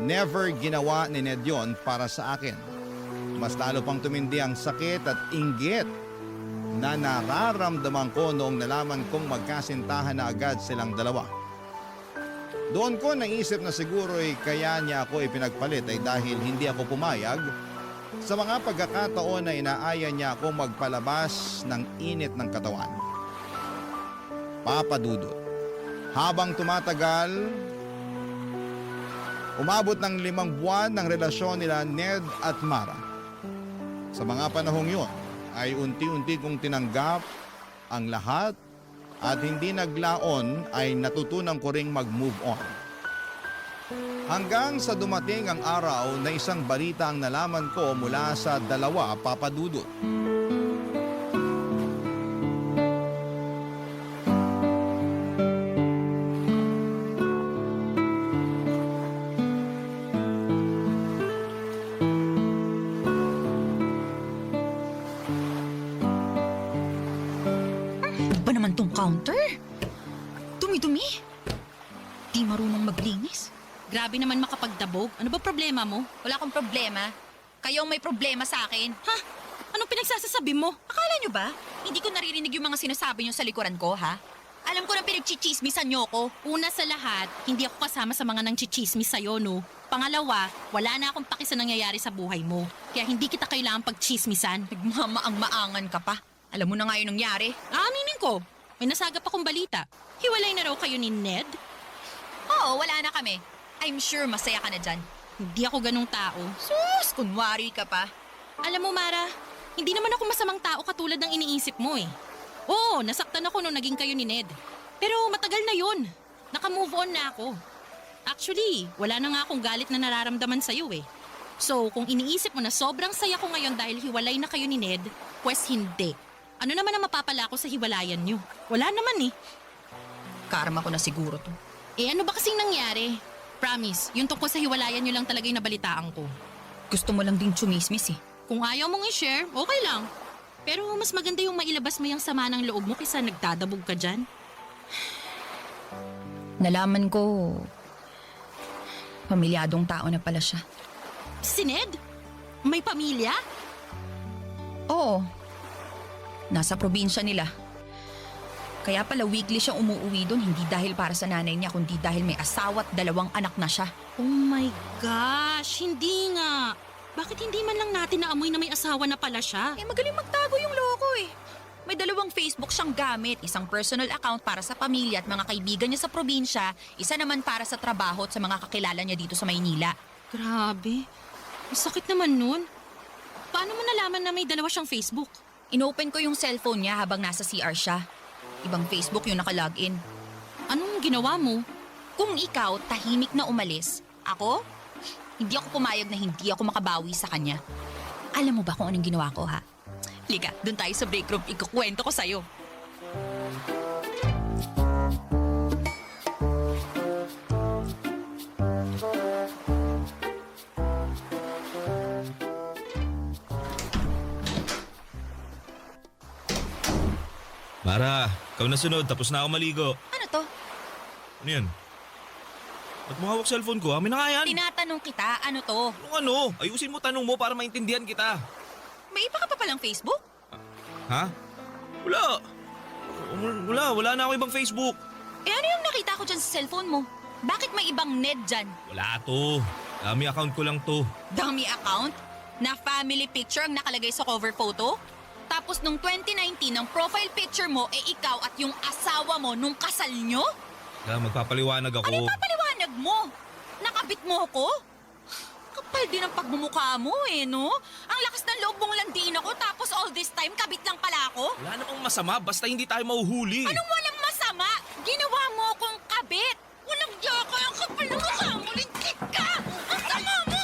Never ginawa ni Ned yon para sa akin. Mas lalo pang tumindi ang sakit at inggit na nararamdaman ko noong nalaman kong magkasintahan na agad silang dalawa. Doon ko naisip na siguro'y kaya niya ako ipinagpalit ay dahil hindi ako pumayag sa mga pagkakataon na inaaya niya ako magpalabas ng init ng katawan. Papadudot. Habang tumatagal, umabot ng 5 buwan ng relasyon nila Ned at Mara. Sa mga panahong yun ay unti-unti kong tinanggap ang lahat at hindi naglaon ay natutunan ko ring mag-move on. Hanggang sa dumating ang araw na isang balita ang nalaman ko mula sa dalawa, Papa Dudut. Ba naman tong counter? Dumi-dumi. Di marunong maglinis. Grabe naman makapagdabog. Ano ba problema mo? Wala akong problema. Kayo ang may problema sa akin. Ha? Anong pinagsasasabi mo? Akala nyo ba? Hindi ko naririnig yung mga sinasabi nyo sa likuran ko, ha? Alam ko na pinagchichismisan nyo ko. Una sa lahat, hindi ako kasama sa mga nangchichismis sa'yo, no? Pangalawa, wala na akong paki sa nangyayari sa buhay mo. Kaya hindi kita kailangan pagchismisan. Nagmamaang-maangan ka pa. Alam mo na nga yung nangyari. Aaminin ko, may nasagap akong balita. Hiwalay na raw kayo ni Ned? Oo, wala na kami. I'm sure masaya ka na dyan. Hindi ako ganong tao. Sus, kunwari ka pa. Alam mo, Mara, hindi naman ako masamang tao katulad ng iniisip mo eh. Oo, nasaktan ako nung naging kayo ni Ned. Pero matagal na yun. Naka-move on na ako. Actually, wala na nga akong galit na nararamdaman sa'yo eh. So, kung iniisip mo na sobrang saya ko ngayon dahil hiwalay na kayo ni Ned, pues hindi. Ano naman ang mapapala ko sa hiwalayan nyo? Wala naman eh. Karma ko na siguro to. Eh ano ba kasing nangyari? Promise, yung tungkol sa hiwalayan nyo lang talaga yung nabalitaan ko. Gusto mo lang din chumismis eh. Kung ayaw mong i-share, okay lang. Pero mas maganda yung mailabas mo yung sama ng loob mo kaysa nagdadabog ka dyan. Nalaman ko, pamilyadong tao na pala siya. Si Ned? May pamilya? Oo. Nasa probinsya nila. Kaya pala weekly siyang umuwi doon, hindi dahil para sa nanay niya, kundi dahil may asawa at 2 anak na siya. Oh my gosh, hindi nga. Bakit hindi man lang natin naamoy na may asawa na pala siya? Eh, magaling magtago yung loko eh. May 2 Facebook siyang gamit. Isang personal account para sa pamilya at mga kaibigan niya sa probinsya. Isa naman para sa trabaho at sa mga kakilala niya dito sa Maynila. Grabe. Ang sakit naman nun. Paano mo nalaman na may 2 siyang Facebook? Inopen ko yung cellphone niya habang nasa CR siya. Ibang Facebook yung nakalogin. Anong ginawa mo? Kung ikaw tahimik na umalis, ako, hindi ako pumayag na hindi ako makabawi sa kanya. Alam mo ba kung anong ginawa ko, ha? Liga, dun tayo sa break room, ikukwento ko sa'yo. Mara, ikaw na sunod. Tapos na ako maligo. Ano to? Ano yan? Ba't mo hawak cellphone ko? Amin na nga yan. Tinatanong kita, ano to? Ano? Ayusin mo tanong mo para maintindihan kita. May iba ka pa palang Facebook? Ha? Wala. Wala na ako ibang Facebook. Eh ano yung nakita ko dyan sa cellphone mo? Bakit may ibang Ned dyan? Wala to. Dami account ko lang to. Dummy account? Na family picture ang nakalagay sa cover photo? Tapos nung 2019, ang profile picture mo, ikaw at yung asawa mo nung kasal nyo? Kaya magpapaliwanag ako. Ano yung papaliwanag mo? Nakabit mo ako? Kapal din ang pagmumukha mo no? Ang lakas ng loob mong landiin ako tapos all this time kabit lang pala ako? Wala namang masama basta hindi tayo mahuhuli. Anong walang masama? Ginawa mo akong kabit! Walang yaka ang kapal ng mukha mo! Lintik ka! Ang sama mo!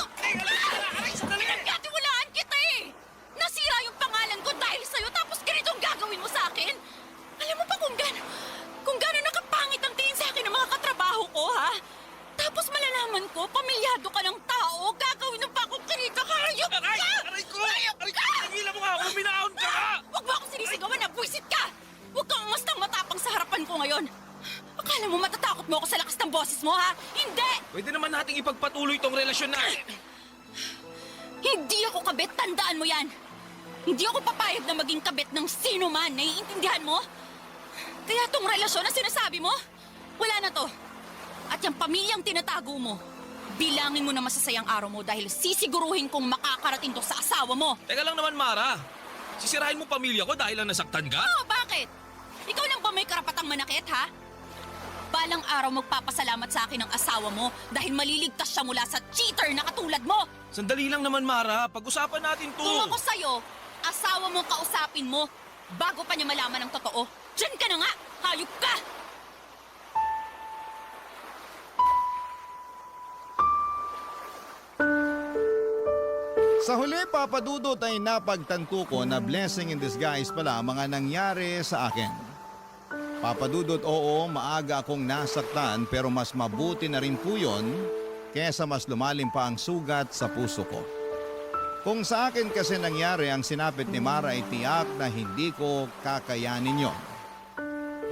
Pinagkatiwalaan kita eh! Nasira yung pangalan ko dahil sa'yo tapos ganito ang gagawin mo sa akin? Alam mo ba kung gano'n nakapangit ang tingin sa akin ng mga katrabaho ko, ha? Tapos malalaman ko, pamilyado ka ng tao, gagawin ng pa akong kinita, hayop ka! Aray ko! Hayop ka! Tigilan mo nga ako! Minahon ka! Huwag mo akong sinisigawan na buwisit ka! Huwag kang umastang matapang sa harapan ko ngayon! Akala mo matatakot mo ako sa lakas ng boses mo, ha? Hindi! Pwede naman nating ipagpatuloy tong relasyon na... Hindi ako kabit, tandaan mo yan! Hindi ako papayag na maging kabit ng sino man, naiintindihan mo? Kaya tong relasyon na sinasabi mo, wala na to. At yung pamilyang tinatago mo, bilangin mo na masasayang araw mo dahil sisiguruhin kong makakarating to sa asawa mo. Teka lang naman, Mara. Sisirahin mo pamilya ko dahil lang nasaktan ka? Oh, bakit? Ikaw lang ba may karapatang manakit, ha? balang araw magpapasalamat sa akin ang asawa mo dahil maliligtas siya mula sa cheater na katulad mo. Sandali lang naman, Mara. Pag-usapan natin to. Kung ako sa'yo, asawa mo kausapin mo bago pa niya malaman ang totoo. Diyan ka na nga! Hayop ka! Sa huli, Papa Dudut, ay napagtanto ko na blessing in disguise pala ang mga nangyari sa akin. Papa Dudut, oo, maaga akong nasaktan pero mas mabuti na rin po yun kesa mas lumalim pa ang sugat sa puso ko. Kung sa akin kasi nangyari ang sinapit ni Mara ay tiyak na hindi ko kakayanin yon.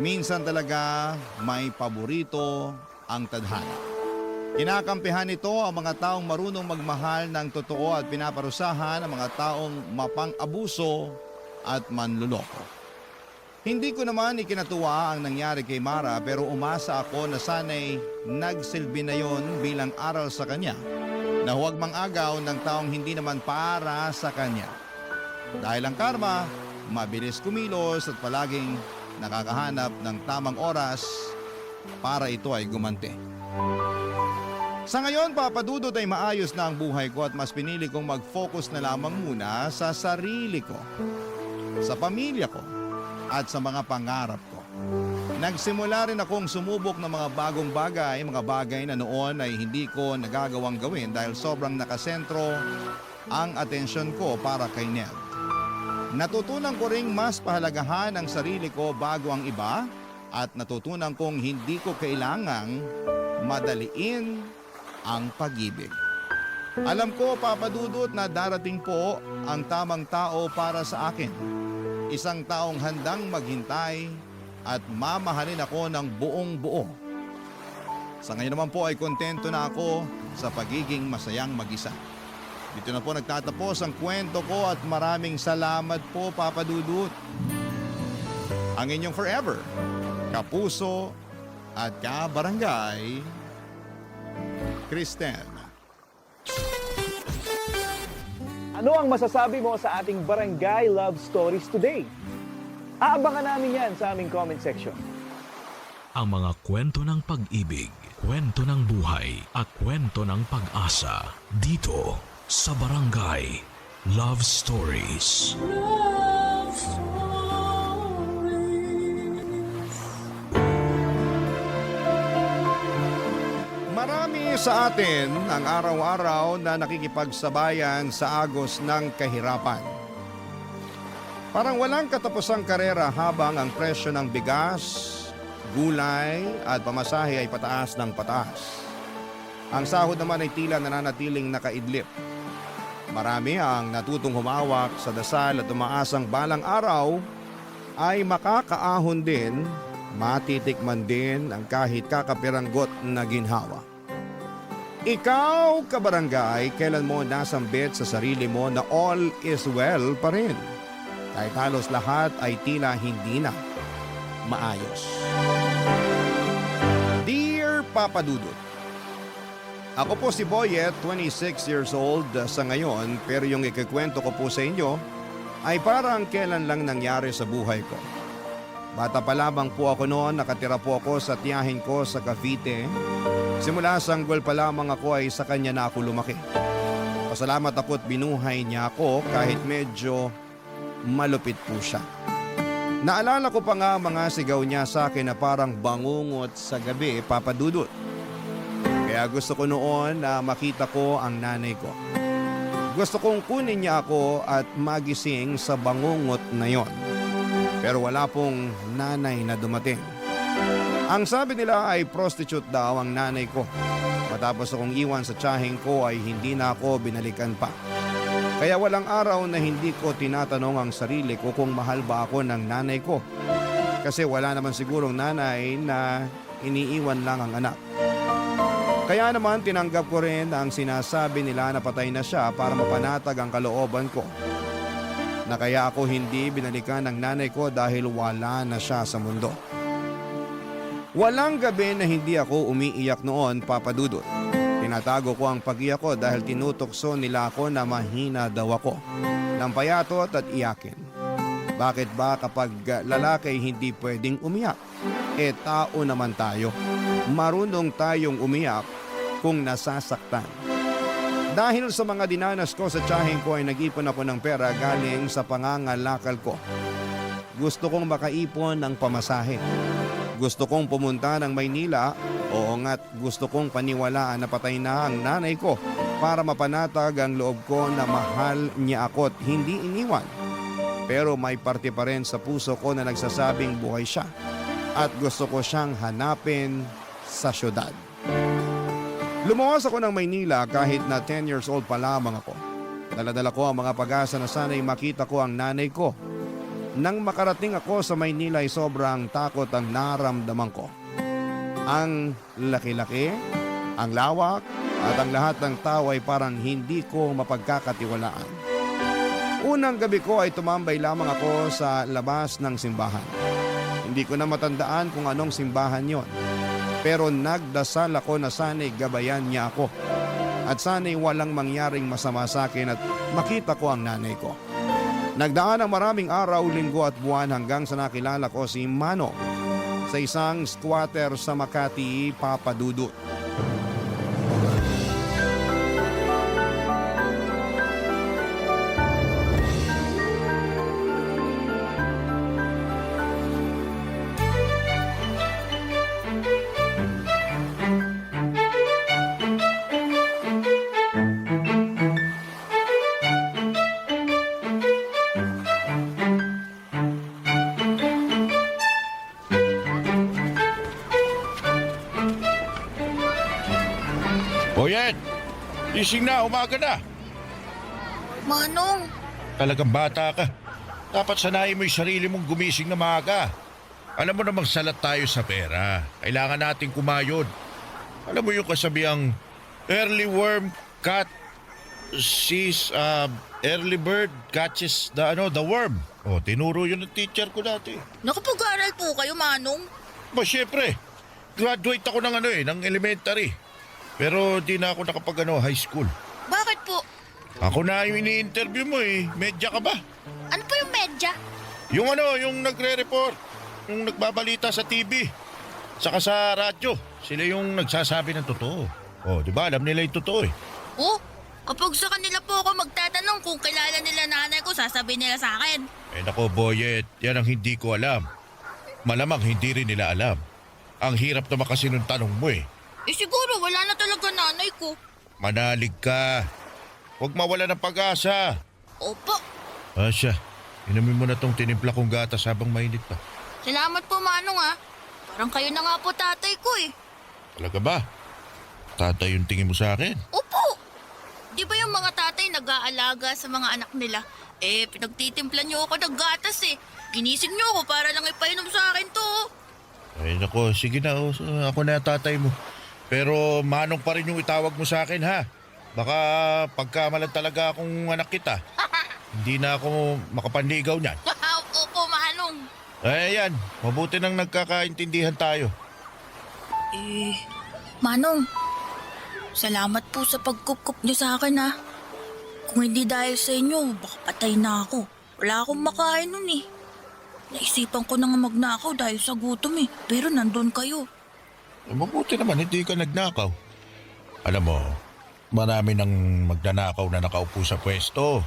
Minsan talaga may paborito ang tadhana. Kinakampihan nito ang mga taong marunong magmahal ng totoo at pinaparusahan ang mga taong mapang-abuso at manluloko. Hindi ko naman ikinatuwa ang nangyari kay Mara pero umasa ako na sana'y nagsilbi na yon bilang aral sa kanya na huwag mang-agaw ng taong hindi naman para sa kanya. Dahil ang karma, mabilis kumilos at palaging nakakahanap ng tamang oras para ito ay gumanti. Sa ngayon, Papa Dudut, ay maayos na ang buhay ko at mas pinili kong mag-focus na lamang muna sa sarili ko, sa pamilya ko, at sa mga pangarap ko. Nagsimula rin akong sumubok ng mga bagong bagay, mga bagay na noon ay hindi ko nagagawang gawin dahil sobrang nakasentro ang atensyon ko para kay Ned. Natutunan ko ring mas pahalagahan ang sarili ko bago ang iba at natutunan kong hindi ko kailangang madaliin ang pag-ibig. Alam ko, Papa Dudut, na darating po ang tamang tao para sa akin. Isang taong handang maghintay at mamahalin ako ng buong buo. Sa ngayon naman po ay kontento na ako sa pagiging masayang mag-isa. Dito na po nagtatapos ang kwento ko at maraming salamat po, Papa Dudut. Ang inyong forever, kapuso at kabarangay, Kristen. Ano ang masasabi mo sa ating Barangay Love Stories today? Aabangan namin yan sa aming comment section. Ang mga kwento ng pag-ibig, kwento ng buhay, at kwento ng pag-asa dito sa Barangay Love Stories. Marami sa atin ang araw-araw na nakikipagsabayan sa agos ng kahirapan. Parang walang katapusang karera habang ang presyo ng bigas, gulay at pamasahe ay pataas ng pataas. Ang sahod naman ay tila nananatiling nakaidlip. Marami ang natutong humawak sa dasal at umaasang balang araw ay makakaahon din, matitikman din ang kahit kakapiranggot na ginhawa. Ikaw, kabarangay, kailan mo nasambit sa sarili mo na all is well pa rin? Kahit halos lahat ay tila hindi na maayos. Dear Papa Dudut, ako po si Boyet, 26 years old sa ngayon, pero yung ikikwento ko po sa inyo ay parang kailan lang nangyari sa buhay ko. Bata pa lamang po ako noon, nakatira po ako sa tiyahin ko sa Cavite. Simula sanggol pa lamang ako ay sa kanya na ako lumaki. Pasalamat ako at binuhay niya ako kahit medyo malupit po siya. Naalala ko pa nga mga sigaw niya sa akin na parang bangungot sa gabi, Papa Dudut. Kaya gusto ko noon na makita ko ang nanay ko. Gusto kong kunin niya ako at magising sa bangungot na yon. Pero wala pong nanay na dumating. Ang sabi nila ay prostitute daw ang nanay ko. Matapos akong iwan sa tiyahing ko ay hindi na ako binalikan pa. Kaya walang araw na hindi ko tinatanong ang sarili ko kung mahal ba ako ng nanay ko. Kasi wala naman sigurong nanay na iniiwan lang ang anak. Kaya naman tinanggap ko rin ang sinasabi nila na patay na siya para mapanatag ang kalooban ko. Na kaya ako hindi binalikan ng nanay ko dahil wala na siya sa mundo. Walang gabi na hindi ako umiiyak noon, Papa Dudut. Tinatago ko ang pag-iyak ko dahil tinutokso nila ako na mahina daw ako. Nang payatot at iyakin. Bakit ba kapag lalaki hindi pwedeng umiyak? Tao naman tayo. marunong tayong umiyak kung nasasaktan. Dahil sa mga dinanas ko sa tiyahin ko ay nag-ipon ako ng pera galing sa pangangalakal ko. Gusto kong makaipon ng pamasahe. Gusto kong pumunta ng Maynila. Oo nga't gusto kong paniwalaan na patay na ang nanay ko para mapanatag ang loob ko na mahal niya ako at hindi iniwan. Pero may parte pa rin sa puso ko na nagsasabing buhay siya at gusto ko siyang hanapin sa syudad. Lumuwas ako ng Maynila kahit na 10 years old pa lamang ako. Daladala ko ang mga pag-asa na sana'y makita ko ang nanay ko. Nang makarating ako sa Maynila ay sobrang takot ang naramdaman ko. Ang laki-laki, ang lawak at ang lahat ng tao ay parang hindi ko mapagkakatiwalaan. Unang gabi ko ay tumambay lamang ako sa labas ng simbahan. Hindi ko na matandaan kung anong simbahan yon. Pero nagdasal ako na sana'y gabayan niya ako. At sana'y walang mangyaring masama sa akin at makita ko ang nanay ko. Nagdaan ang maraming araw, linggo at buwan hanggang sa nakilala ko si Manong sa isang squatter sa Makati, Papa Dudut. Boyet, gising na, umaga na. Manong, Talagang bata ka. Dapat sanayin mo yung sarili mong gumising na maaga. Alam mo namang salat tayo sa pera. Kailangan nating kumayod. Alam mo yung kasabihang early worm early bird catches the worm. O, tinuro yun ng teacher ko dati. nakapag-aral po kayo, Manong? Ba, syempre. Graduate ako ng elementary. Pero di na ako high school. Bakit po? Ako na yung ini-interview mo eh. Medya ka ba? Ano po yung medya? Yung nagre-report. Yung nagbabalita sa TV. Saka sa radyo. Sila yung nagsasabi ng totoo. Oh, di ba? Alam nila yung totoo eh. Oh, kapag sa kanila po ako magtatanong kung kilala nila nanay ko, sasabihin nila sa akin. Eh nako, Boyet. Yan ang hindi ko alam. Malamang hindi rin nila alam. Ang hirap naman kasi nung tanong mo eh. Eh siguro wala na talaga nanay ko. Manalig ka. Huwag mawala ng pag-asa. Opo, Asya, inumin mo na tong tinimpla kong gatas habang mainit pa. salamat po Manong ah. Parang kayo na nga po tatay ko eh. Talaga ba? Tatay yung tingin mo sa akin? Opo! Di ba yung mga tatay nag-aalaga sa mga anak nila? Eh, pinagtitimplan niyo ako ng gatas eh. Ginising niyo ako para lang ipainom sa akin to. Ay nako, sige na. Oh. Ako na tatay mo. Pero Manong pa rin yung itawag mo sa akin ha. Baka pagkamalan talaga akong anak kita. Hindi na ako makapanligaw niyan. Opo, Manong. Eh yan, mabuti nang nagkakaintindihan tayo. Eh, Manong, salamat po sa pagkukup niyo sa akin ha. Kung hindi dahil sa inyo, baka patay na ako. Wala akong makain nun eh. Naisipan ko na nga magnakaw dahil sa gutom eh. Pero nandun kayo. Eh, mabuti naman, hindi ka nagnakaw. Alam mo, marami nang magnanakaw na nakaupo sa pwesto.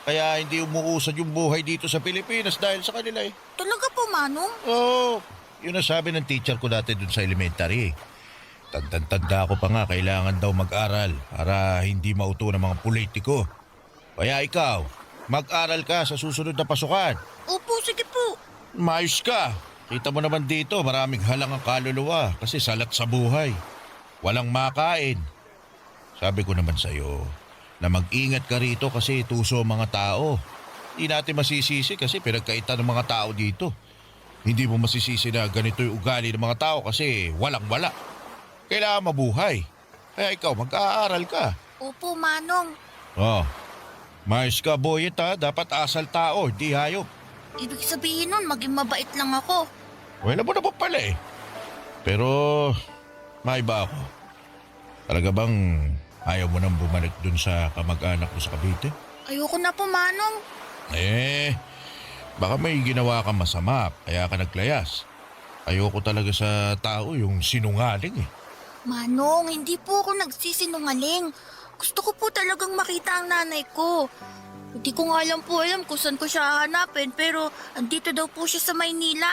Kaya hindi umuusad yung buhay dito sa Pilipinas dahil sa kanila eh. Talaga po, Manong? Oo, yun ang sabi ng teacher ko dati dun sa elementary. Tanda ko pa nga, kailangan daw mag-aral para hindi mauto ng mga politiko. Kaya ikaw, mag-aral ka sa susunod na pasukan. Opo, sige po. Mayos ka. Kita mo naman dito, maraming halang ang kaluluwa kasi salat sa buhay. Walang makain. Sabi ko naman sa'yo na mag-ingat ka rito kasi tuso ang mga tao. Hindi natin masisisi kasi pinagkaitan ng mga tao dito. Hindi mo masisisi na ganito yung ugali ng mga tao kasi walang-wala. Kailangan mabuhay. Kaya ikaw, mag-aaral ka. Opo, Manong. Oh, mayos ka, Boyet ha. Dapat asal tao, di hayop. Ibig sabihin nun, maging mabait lang ako. Wala mo na pa pala eh. Pero, may ba ako? Talaga bang ayaw mo nang bumalik dun sa kamag-anak mo sa Cavite? Ayoko na po, Manong. Eh, baka may ginawa kang masama, kaya ka naglayas. Ayoko talaga sa tao yung sinungaling eh. Manong, hindi po ako nagsisinungaling. Gusto ko po talagang makita ang nanay ko. Hindi ko nga lang po alam kung saan ko siya hahanapin pero andito daw po siya sa Maynila.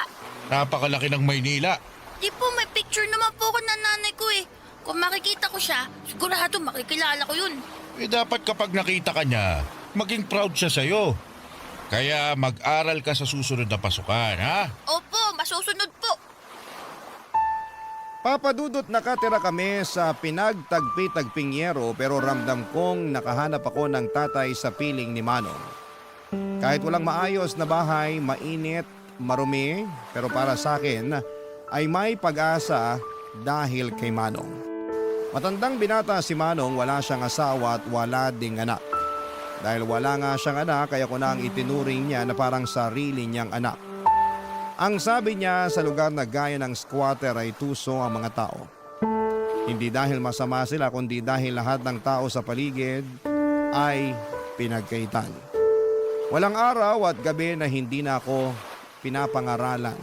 Napakalaki ng Maynila. Di po, may picture naman po ako ng nanay ko eh. Kung makikita ko siya, sigurado makikilala ko yun. Eh dapat kapag nakita ka niya, maging proud siya sa'yo. Kaya mag-aral ka sa susunod na pasukan, ha? Opo, masusunod po. Papa Dudut, nakatira kami sa pinagtagpi-tagpingyero pero ramdam kong nakahanap ako ng tatay sa piling ni Manong. Kahit walang maayos na bahay, mainit, marumi, pero para sa akin ay may pag-asa dahil kay Manong. Matandang binata si Manong, wala siyang asawa at wala ding anak. Dahil wala nga siyang anak, kaya ko na ang itinuring niya na parang sarili niyang anak. Ang sabi niya, sa lugar na gaya ng squatter ay tuso ang mga tao. Hindi dahil masama sila, kundi dahil lahat ng tao sa paligid ay pinagkaitan. Walang araw at gabi na hindi na ako pinapangaralan.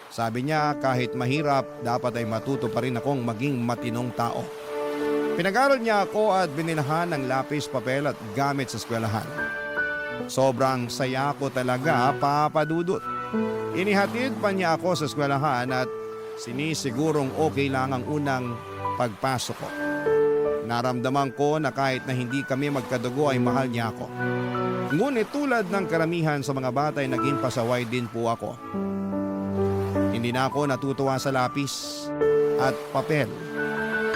Sabi niya, kahit mahirap, dapat ay matuto pa rin akong maging matinong tao. Pinag-aral niya ako at binilhan ng lapis, papel at gamit sa eskwelahan. Sobrang saya ko talaga, Papa Dudut. Inihatid pa niya ako sa eskwelahan at sinisigurong okay lang ang unang pagpasok ko. Naramdaman ko na kahit na hindi kami magkadugo ay mahal niya ako. Ngunit tulad ng karamihan sa mga bata ay naging pasaway din po ako. Hindi na ako natutuwa sa lapis at papel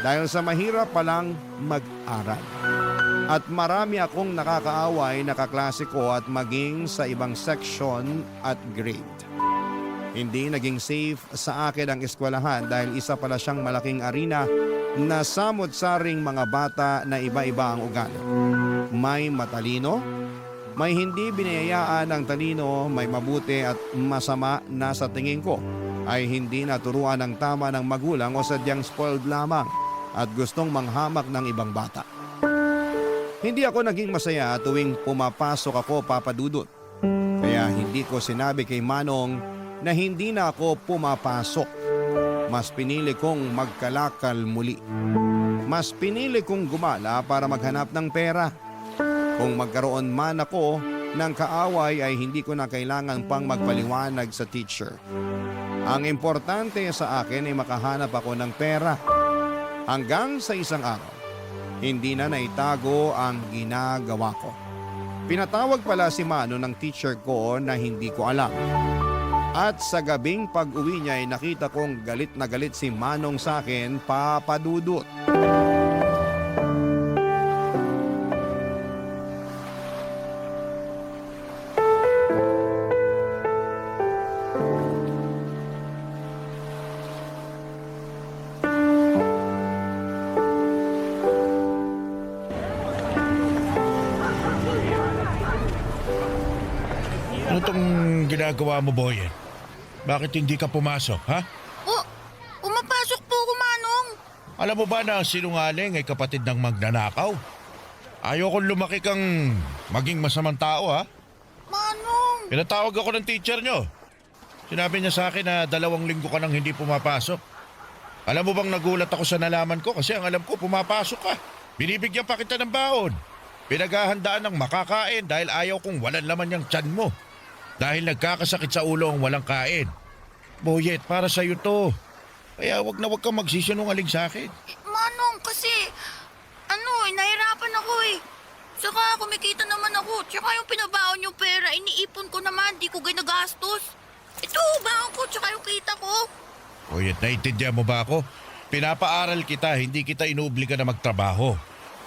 dahil sa mahirap palang mag-aral. At marami akong nakakaaway na kaklase ko at maging sa ibang section at grade. Hindi naging safe sa akin ang eskwelahan dahil isa pala siyang malaking arena na samot-saring mga bata na iba-iba ang ugali. May matalino, may hindi binayayaan ng talino, may mabuti at masama na sa tingin ko ay hindi naturuan ng tama ng magulang o sadyang spoiled lamang at gustong manghamak ng ibang bata. Hindi ako naging masaya tuwing pumapasok ako, Papa Dudut. Kaya hindi ko sinabi kay Manong na hindi na ako pumapasok. Mas pinili kong magkalakal muli. Mas pinili kong gumala para maghanap ng pera. Kung magkaroon man ako ng kaaway ay hindi ko na kailangan pang magpaliwanag sa teacher. Ang importante sa akin ay makahanap ako ng pera. Hanggang sa isang araw, hindi na naitago ang ginagawa ko. Pinatawag pala si Mano ng teacher ko na hindi ko alam. At sa gabing pag-uwi niya ay nakita kong galit na galit si Manong sa akin, Papa Dudut. Ano tong ginagawa mo, Boyet? Bakit hindi ka pumasok, ha? Pumapasok po ako, Manong. Alam mo ba na ang sinungaling ay kapatid ng magnanakaw? Ayokong lumaki kang maging masamang tao, ha? Manong. Pinatawag ako ng teacher nyo. Sinabi niya sa akin na 2 linggo ka nang hindi pumapasok. Alam mo bang nagulat ako sa nalaman ko kasi ang alam ko pumapasok ka. Binibigyan pa kita ng baon. Pinaghahandaan ng makakain dahil ayaw kong walang laman yung tiyan mo. Dahil nagkakasakit sa ulo ang walang kain. Boyet, para sa'yo to. Kaya wag kang magsisinungaling sa akin. Manong, kasi, nahirapan ako eh. Saka kumikita naman ako. Tsaka yung pinabaon yung pera, iniipon ko naman, di ko ginagastos. Ito, baon ko, tsaka yung kita ko. Boyet, naiintindihan mo ba ako? Pinapaaral kita, hindi kita inuobliga na magtrabaho.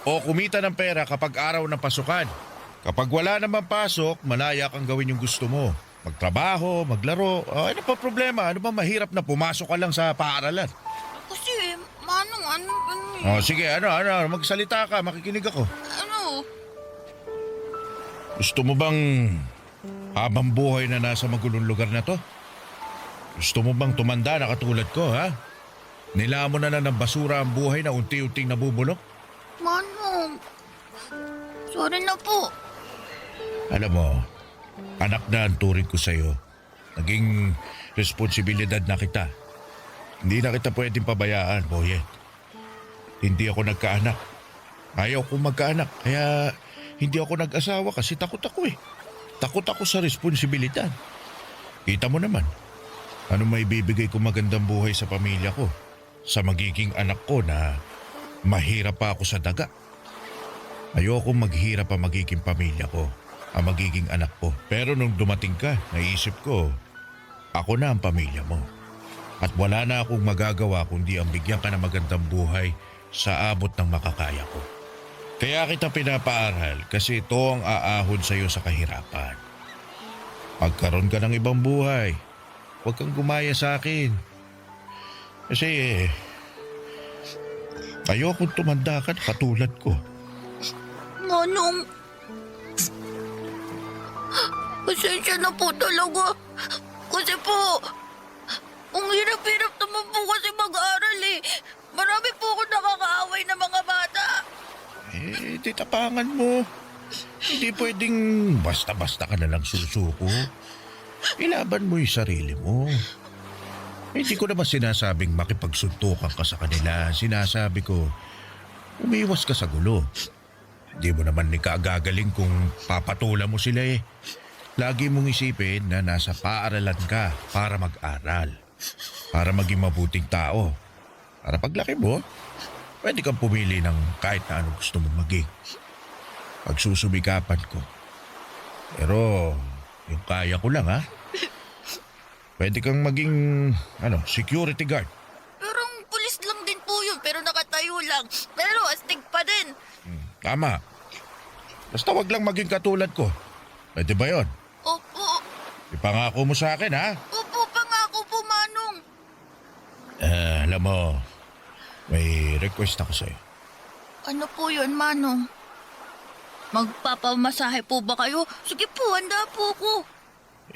O kumita ng pera kapag araw ng pasukan. Kapag wala naman pasok, malaya kang gawin yung gusto mo. Magtrabaho, maglaro. Ano pa problema? Ano ba mahirap na pumasok ka lang sa paaralan? Kasi, Manong, eh. Sige, magsalita ka, makikinig ako. Gusto mo bang habang buhay na nasa magulong lugar na to? Gusto mo bang tumanda na katulad ko, ha? Nilamon na ng basura ang buhay na unti-unting nabubulok? Manong, sorry na po. Alam mo, anak na ang turing ko sa'yo. Naging responsibilidad na kita. Hindi na kita pwedeng pabayaan, Boyet. Hindi ako nagkaanak. Ayaw ko magkaanak, kaya hindi ako nag-asawa kasi takot ako eh. Takot ako sa responsibilidad. Kita mo naman, ano may bibigay ko magandang buhay sa pamilya ko, sa magiging anak ko na mahirap pa ako sa daga. Ayoko maghirap ang magiging pamilya ko, ang magiging anak ko. Pero nung dumating ka, naisip ko, ako na ang pamilya mo. At wala na akong magagawa kundi ang bigyan ka ng magandang buhay sa abot ng makakaya ko. Kaya kita pinapaaral kasi ito ang aahon sa iyo sa kahirapan. Pagkaroon ka ng ibang buhay, huwag kang gumaya sa akin. Kasi ayokong tumanda ka katulad ko. Manong, pasensya na po talaga. Kasi po, ang hirap-hirap naman po kasi mag-aral eh. Marami po ako nakakaaway na mga bata. Titapangan mo. Hindi pwedeng basta-basta ka na lang susuko. Ilaban mo yung sarili mo. Hindi ko naman sinasabing makipagsuntukan ka sa kanila. Sinasabi ko, umiwas ka sa gulo. Hindi mo naman ikagagaling kung papatulan mo sila eh. Lagi mong isipin na nasa paaralan ka para mag-aral. Para maging mabuting tao. Para paglaki mo, pwede kang pumili ng kahit na anong gusto mong maging. Pagsusumikapan ko. Pero, yung kaya ko lang ha. Pwede kang maging, security guard. Pero pulis lang din po yun, pero nakatayo lang. Pero astig pa din. Tama. Basta wag lang maging katulad ko. Pwede ba yun? Opo, Ipangako mo sa akin ha? opo, pangako po, Manong. Alam mo, may request ako sa'yo. Ano po yun, Manong? Magpapamasahe po ba kayo? Sige po, handa po ko.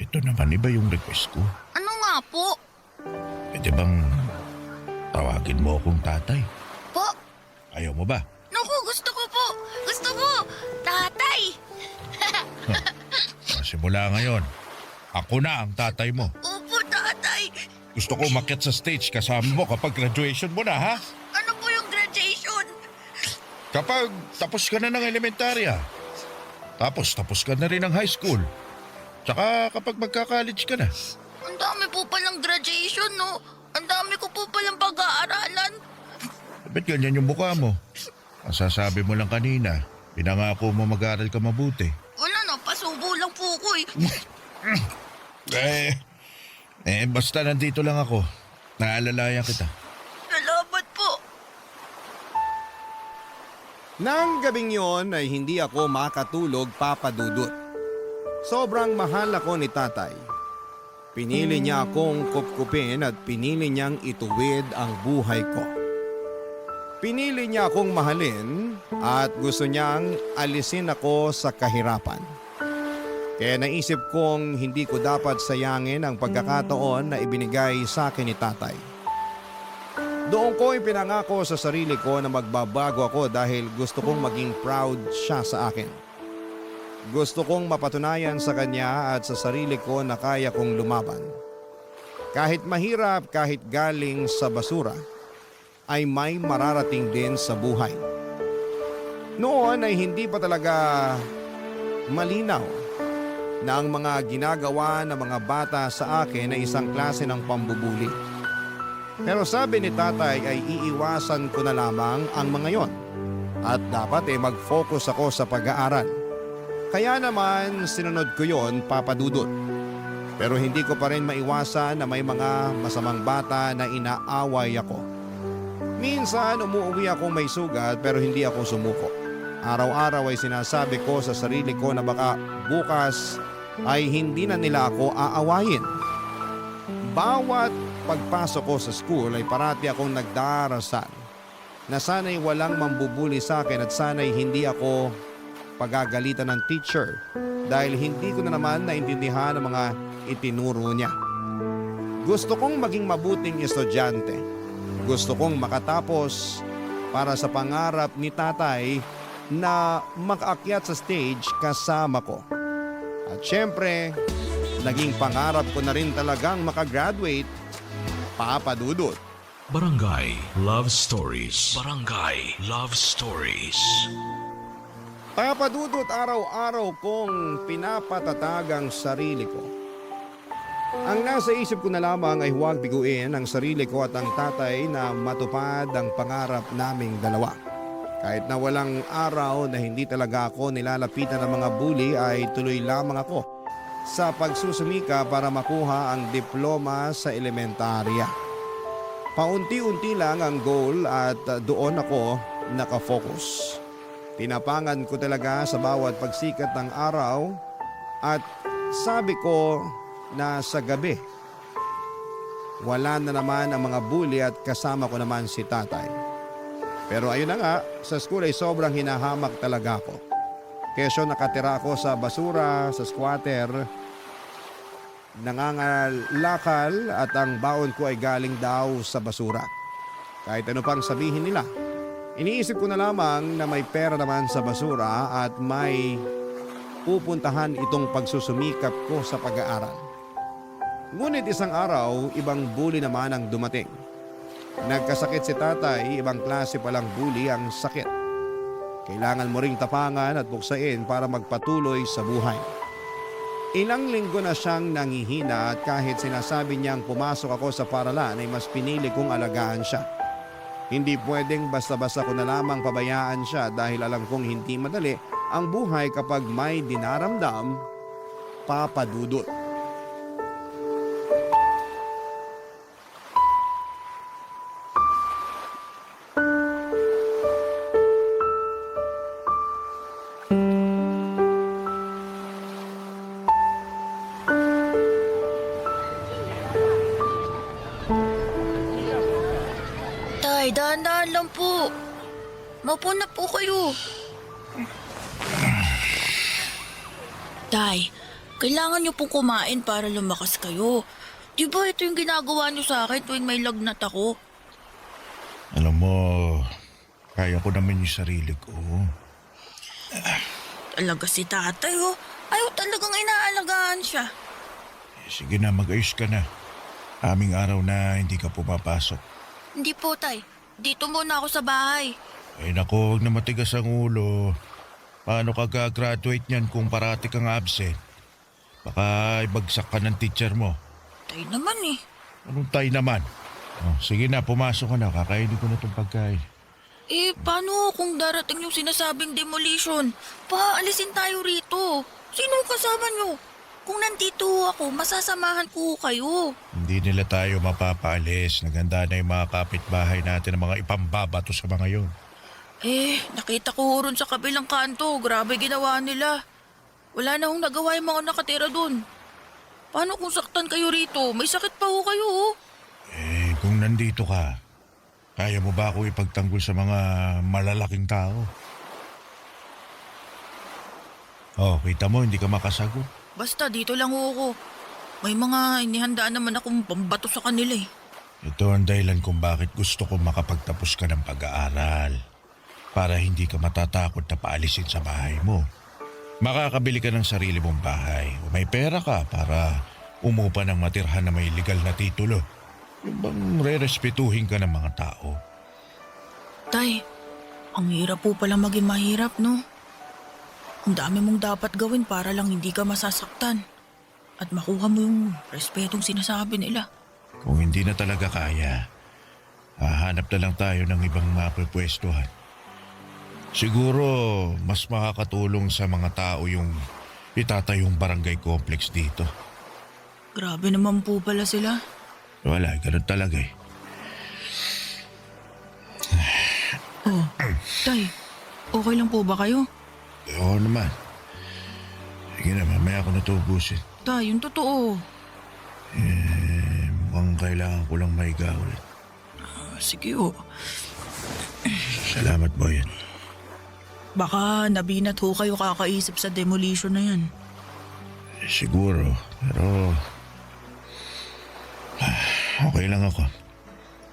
Ito naman, iba yung request ko. Ano nga po? Pwede bang tawagin mo akong tatay? Po? Ayaw mo ba? Naku, gusto ko po. Gusto ko. Tatay. Simula ngayon, ako na ang tatay mo. Opo, tatay. Gusto ko umakyat sa stage kasama mo kapag graduation mo na, ha? Ano po yung graduation? Kapag tapos ka na ng elementarya. Tapos ka na rin ng high school. Tsaka kapag magka-college ka na. Ang dami po palang graduation, no? Ang dami ko po palang pag-aaralan. Ba't ganyan yung mukha mo? Ang sasabi mo lang kanina, pinangako mo mag-aaral ka mabuti. Wala na, pasubo lang po ko eh. Basta nandito lang ako. Naalalayan kita. Salamat po. Nang gabing yon ay hindi ako makatulog, Papa Dudut. Sobrang mahal ako ni tatay. Pinili niya akong kupkupin at pinili niyang ituwid ang buhay ko. Pinili niya akong mahalin at gusto niyang alisin ako sa kahirapan. Kaya naisip kong hindi ko dapat sayangin ang pagkakataon na ibinigay sa akin ni tatay. Doon ko ipinangako sa sarili ko na magbabago ako dahil gusto kong maging proud siya sa akin. Gusto kong mapatunayan sa kanya at sa sarili ko na kaya kong lumaban. Kahit mahirap, kahit galing sa basura, ay may mararating din sa buhay. Noon ay hindi pa talaga malinaw na ang mga ginagawa ng mga bata sa akin ay isang klase ng pambubuli. Pero sabi ni tatay ay iiwasan ko na lamang ang mga yon at dapat mag-focus ako sa pag-aaral. Kaya naman sinunod ko yon, Papa Dudut. Pero hindi ko pa rin maiwasan na may mga masamang bata na inaaway ako. Minsan umuwi ako may sugat pero hindi ako sumuko. Araw-araw ay sinasabi ko sa sarili ko na baka bukas ay hindi na nila ako aawayin. Bawat pagpasok ko sa school ay parati akong nagdarasal na sana'y walang mambubuli sa akin at sana'y hindi ako pagagalitan ng teacher dahil hindi ko na naman naintindihan ang mga itinuro niya. Gusto kong maging mabuting estudyante. Gusto kong makatapos para sa pangarap ni tatay na makaakyat sa stage kasama ko. At syempre, naging pangarap ko na rin talagang makagraduate, Papa Dudut. Barangay Love Stories. Barangay Love Stories. Papa Dudut, araw-araw kong pinapatatag ang sarili ko. Ang nasa isip ko na lamang ay huwag biguin ang sarili ko at ang tatay na matupad ang pangarap naming dalawa. Kahit na walang araw na hindi talaga ako nilalapitan ng mga bully ay tuloy lamang ako sa pagsusumika para makuha ang diploma sa elementarya. Paunti-unti lang ang goal at doon ako nakafocus. Tinapangan ko talaga sa bawat pagsikat ng araw at sabi ko na sa gabi, wala na naman ang mga bully at kasama ko naman si tatay. Pero ayun na nga, sa school ay sobrang hinahamak talaga ako. Kesyo nakatira ako sa basura, sa squatter, nangangalakal at ang baon ko ay galing daw sa basura. Kahit ano pang sabihin nila, iniisip ko na lamang na may pera naman sa basura at may pupuntahan itong pagsusumikap ko sa pag-aaral. Ngunit isang araw, ibang bully naman ang dumating. Nagkasakit si tatay, ibang klase palang bully ang sakit. Kailangan mo ring tapangan at buksain para magpatuloy sa buhay. Ilang linggo na siyang nangihina at kahit sinasabi niyang pumasok ako sa paralan ay mas pinili kong alagaan siya. Hindi pwedeng basta-basta ko na lamang pabayaan siya dahil alam kong hindi madali ang buhay kapag may dinaramdam, Papa Dudut. Tay, dahan-dahan lang po. Maupo na po kayo. Tay, kailangan niyo pong kumain para lumakas kayo. Di ba ito yung ginagawa niyo sa akin tuwing may lagnat ako? Alam mo, kaya ko naman yung sarili ko. Talaga si tatay oh. Ayaw talagang inaalagaan siya. Sige na, mag-ayos ka na. Aming araw na hindi ka pumapasok. Hindi po, tay. Dito muna ako sa bahay. Ay nako, huwag na matigas ang ulo. Paano ka gagraduate niyan kung parati kang absent? Baka ibagsak ka ng teacher mo. Tay naman eh. Anong tay naman? Oh, sige na, pumasok ka na. Kakainin ko na itong pagkain. Eh, paano kung darating yung sinasabing demolition? Paalisin tayo rito. Sino kasama nyo? Kung nandito ako, masasamahan ko kayo. Hindi nila tayo mapapaalis. Naganda na yung mga kapitbahay natin ng mga ipambabato sa mga yun. Eh, nakita ko ron sa kabilang kanto. Grabe ginawa nila. Wala na hong nagawa yung mga nakatira dun. Paano kung saktan kayo rito? May sakit pa ho kayo oh. Eh, kung nandito ka, kaya mo ba ako ipagtanggol sa mga malalaking tao? Oh, kita mo, hindi ka makasagot. Basta dito lang ho ako. May mga inihandaan naman akong pambato sa kanila eh. Ito ang dahilan kung bakit gusto ko makapagtapos ka ng pag-aaral. Para hindi ka matatakot na paalisin sa bahay mo. Makakabili ka ng sarili mong bahay. O may pera ka para umupa ng matirhan na may legal na titulo. Yung bang re-respetuhin ka ng mga tao. Tay, ang hirap po pala maging mahirap, no? Ang dami mong dapat gawin para lang hindi ka masasaktan. At makuha mo yung respetong sinasabi nila. Kung hindi na talaga kaya, hahanap na lang tayo ng ibang mapapwestuhan. Siguro mas makakatulong sa mga tao yung itatayong barangay complex dito. Grabe naman po pala sila. Wala, ganun talaga eh. Oh, Tay, okay lang po ba kayo? Oo naman. Sige na, mamaya ako natubusin. Tay, yung totoo. Mukhang kailangan ko lang maiga ulit. Sige oh. Salamat, Boyan. Baka nabinat ho kayo kakaisip sa demolition na yan. Siguro, pero okay lang ako.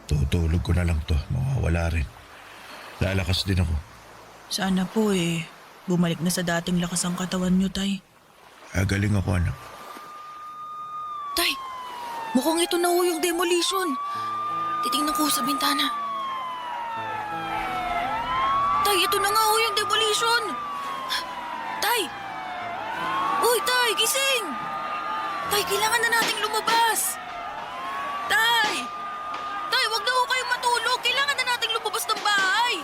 Tutulog ko na lang to. Mawawala rin. Lalakas din ako. Sana po eh, bumalik na sa dating lakas ang katawan nyo, Tay. Galing ako, anak. Mukhang ito na ho yung demolition. Titingnan ko sa bintana. Tay, ito na nga ho yung demolition. Tay! Uy, Tay, gising! Tay, kailangan na nating lumabas. Tay! Tay, wag na ho kayong matulog. Kailangan na nating lumabas ng bahay.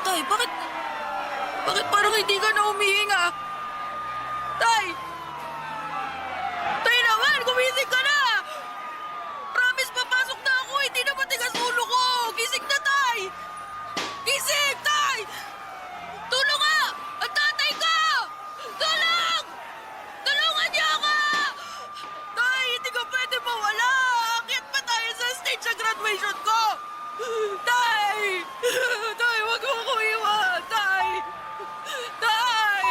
Tay, bakit parang hindi ka na humihinga? Tay! Tay naman, gumising ka na! Promise, papasok na ako. Hindi na matigas ulo ko. Gising na, Tay! Gising, Tay! Tulong nga! Ang tatay ko! Tulong! Tulungan niyo ako! Tay, hindi ka pwede mawala. Akyat pa tayo sa stage sa graduation ko. Tay! Tay, wag mo ko iwan! Tay! Tay!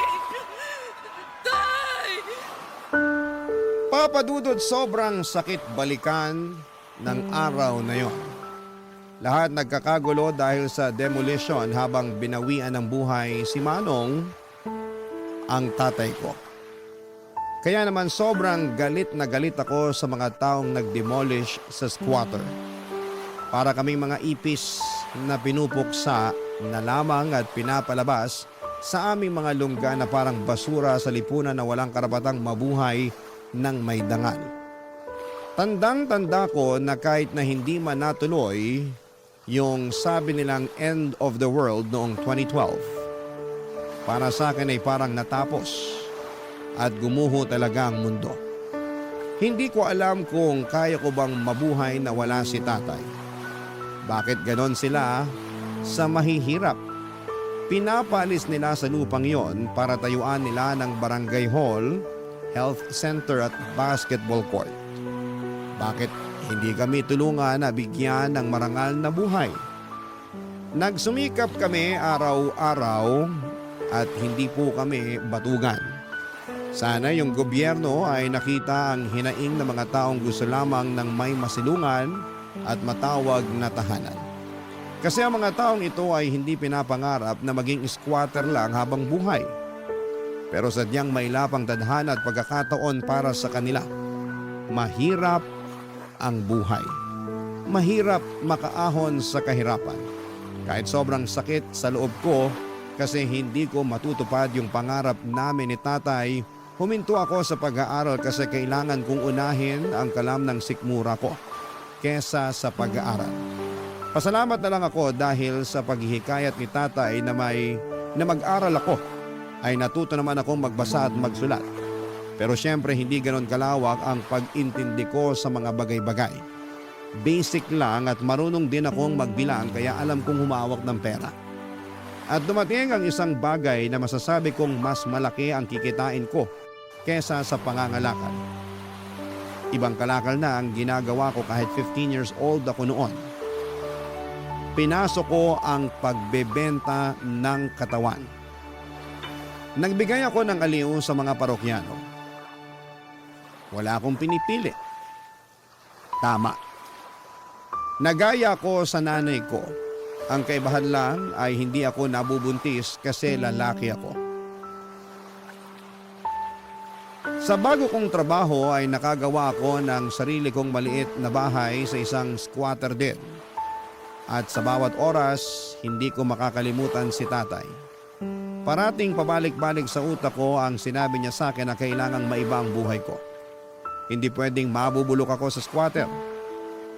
Tay! Papa Dudut, sobrang sakit balikan ng araw na yon. Lahat nagkakagulo dahil sa demolition habang binawian ng buhay si Manong, ang tatay ko. Kaya naman sobrang galit na galit ako sa mga taong nag-demolish sa squatter. Para kaming mga ipis na pinupuksa na lamang at pinapalabas sa aming mga lungga na parang basura sa lipunan na walang karapatang mabuhay ng may dangal. Tandang-tanda ko na kahit na hindi man natuloy yung sabi nilang end of the world noong 2012, para sa akin ay parang natapos at gumuho talaga ang mundo. Hindi ko alam kung kaya ko bang mabuhay na wala si tatay. Bakit ganon sila sa mahihirap? Pinapalis nila sa lupang yon para tayuan nila ng barangay hall, health center at basketball court. Bakit hindi kami tulungan na bigyan ng marangal na buhay? Nagsumikap kami araw-araw at hindi po kami batugan. Sana yung gobyerno ay nakita ang hinaing ng mga taong gusto lamang ng may masilungan at matawag na tahanan. Kasi ang mga taong ito ay hindi pinapangarap na maging squatter lang habang buhay. Pero sadyang may lapang tadhana at pagkakataon para sa kanila. Mahirap ang buhay. Mahirap makaahon sa kahirapan. Kahit sobrang sakit sa loob ko kasi hindi ko matutupad yung pangarap namin ni tatay, huminto ako sa pag-aaral kasi kailangan kong unahin ang kalam ng sikmura ko kesa sa pag-aaral. Pasalamat na lang ako dahil sa paghihikayat ni tatay na mag-aral ako ay natuto naman akong magbasa at magsulat. Pero syempre hindi ganon kalawak ang pag-intindi ko sa mga bagay-bagay. Basic lang at marunong din akong magbilang kaya alam kong humawak ng pera. At dumating ang isang bagay na masasabi kong mas malaki ang kikitain ko kesa sa pangangalakal. Ibang kalakal na ang ginagawa ko kahit 15 years old ako noon. Pinasok ko ang pagbebenta ng katawan. Nagbigay ako ng aliw sa mga parokyano. Wala akong pinipili. Tama. Nagaya ko sa nanay ko. Ang kaibahan lang ay hindi ako nabubuntis kasi lalaki ako. Sa bago kong trabaho ay nakagawa ako ng sarili kong maliit na bahay sa isang squatter din. At sa bawat oras, hindi ko makakalimutan si tatay. Parating pabalik-balik sa utak ko ang sinabi niya sa akin na kailangang maiba ang buhay ko. Hindi pwedeng mabubulok ako sa squatter.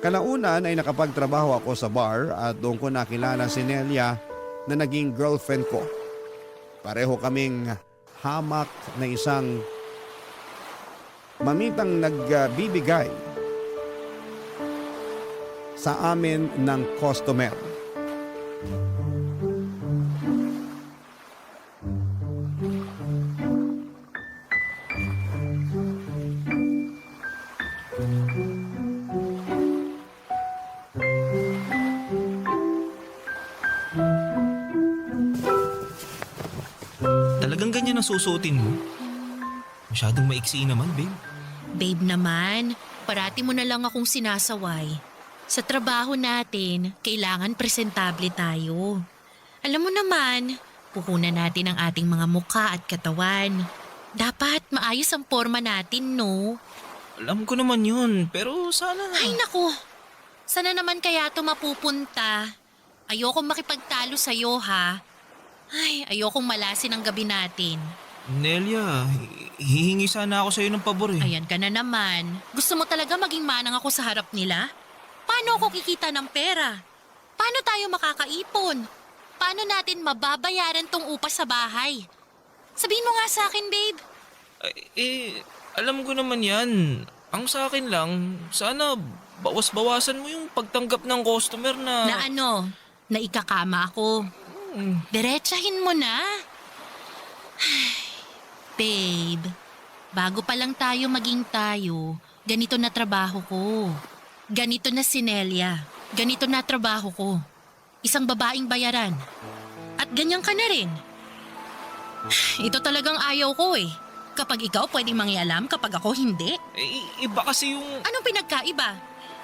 Kalaunan ay nakapagtrabaho ako sa bar at doon ko nakilala si Nelia na naging girlfriend ko. Pareho kaming hamak na isang mamitang nagbibigay sa amin ng customer. Talagang ganyan ang susuotin mo? Masyadong maiksi naman, babe. Babe naman, parati mo na lang akong sinasaway. Sa trabaho natin, kailangan presentable tayo. Alam mo naman, puhunan natin ang ating mga mukha at katawan. Dapat maayos ang forma natin, no? Alam ko naman yun, pero sana... Ay naku, sana naman kaya ito mapupunta. Ayokong makipagtalo sa'yo ha. Ay, ayokong malasin ang gabi natin. Nelia, hihingi sana ako sa'yo ng pabor eh. Ayan ka na naman. Gusto mo talaga maging manang ako sa harap nila? Paano ako kikita ng pera? Paano tayo makakaipon? Paano natin mababayaran tong upa sa bahay? Sabihin mo nga sa akin, babe. Alam ko naman yan. Ang sa akin lang, sana bawas-bawasan mo yung pagtanggap ng customer na... Na ano? Na ikakama ako. Diretsahin mo na. Babe, bago pa lang tayo maging tayo, ganito na trabaho ko. Ganito na si Nelia. Ganito na trabaho ko. Isang babaeng bayaran. At ganyan ka na rin. Ito talagang ayaw ko eh. Kapag ikaw pwedeng mangialam, kapag ako hindi. Iba kasi yung... Anong pinagkaiba?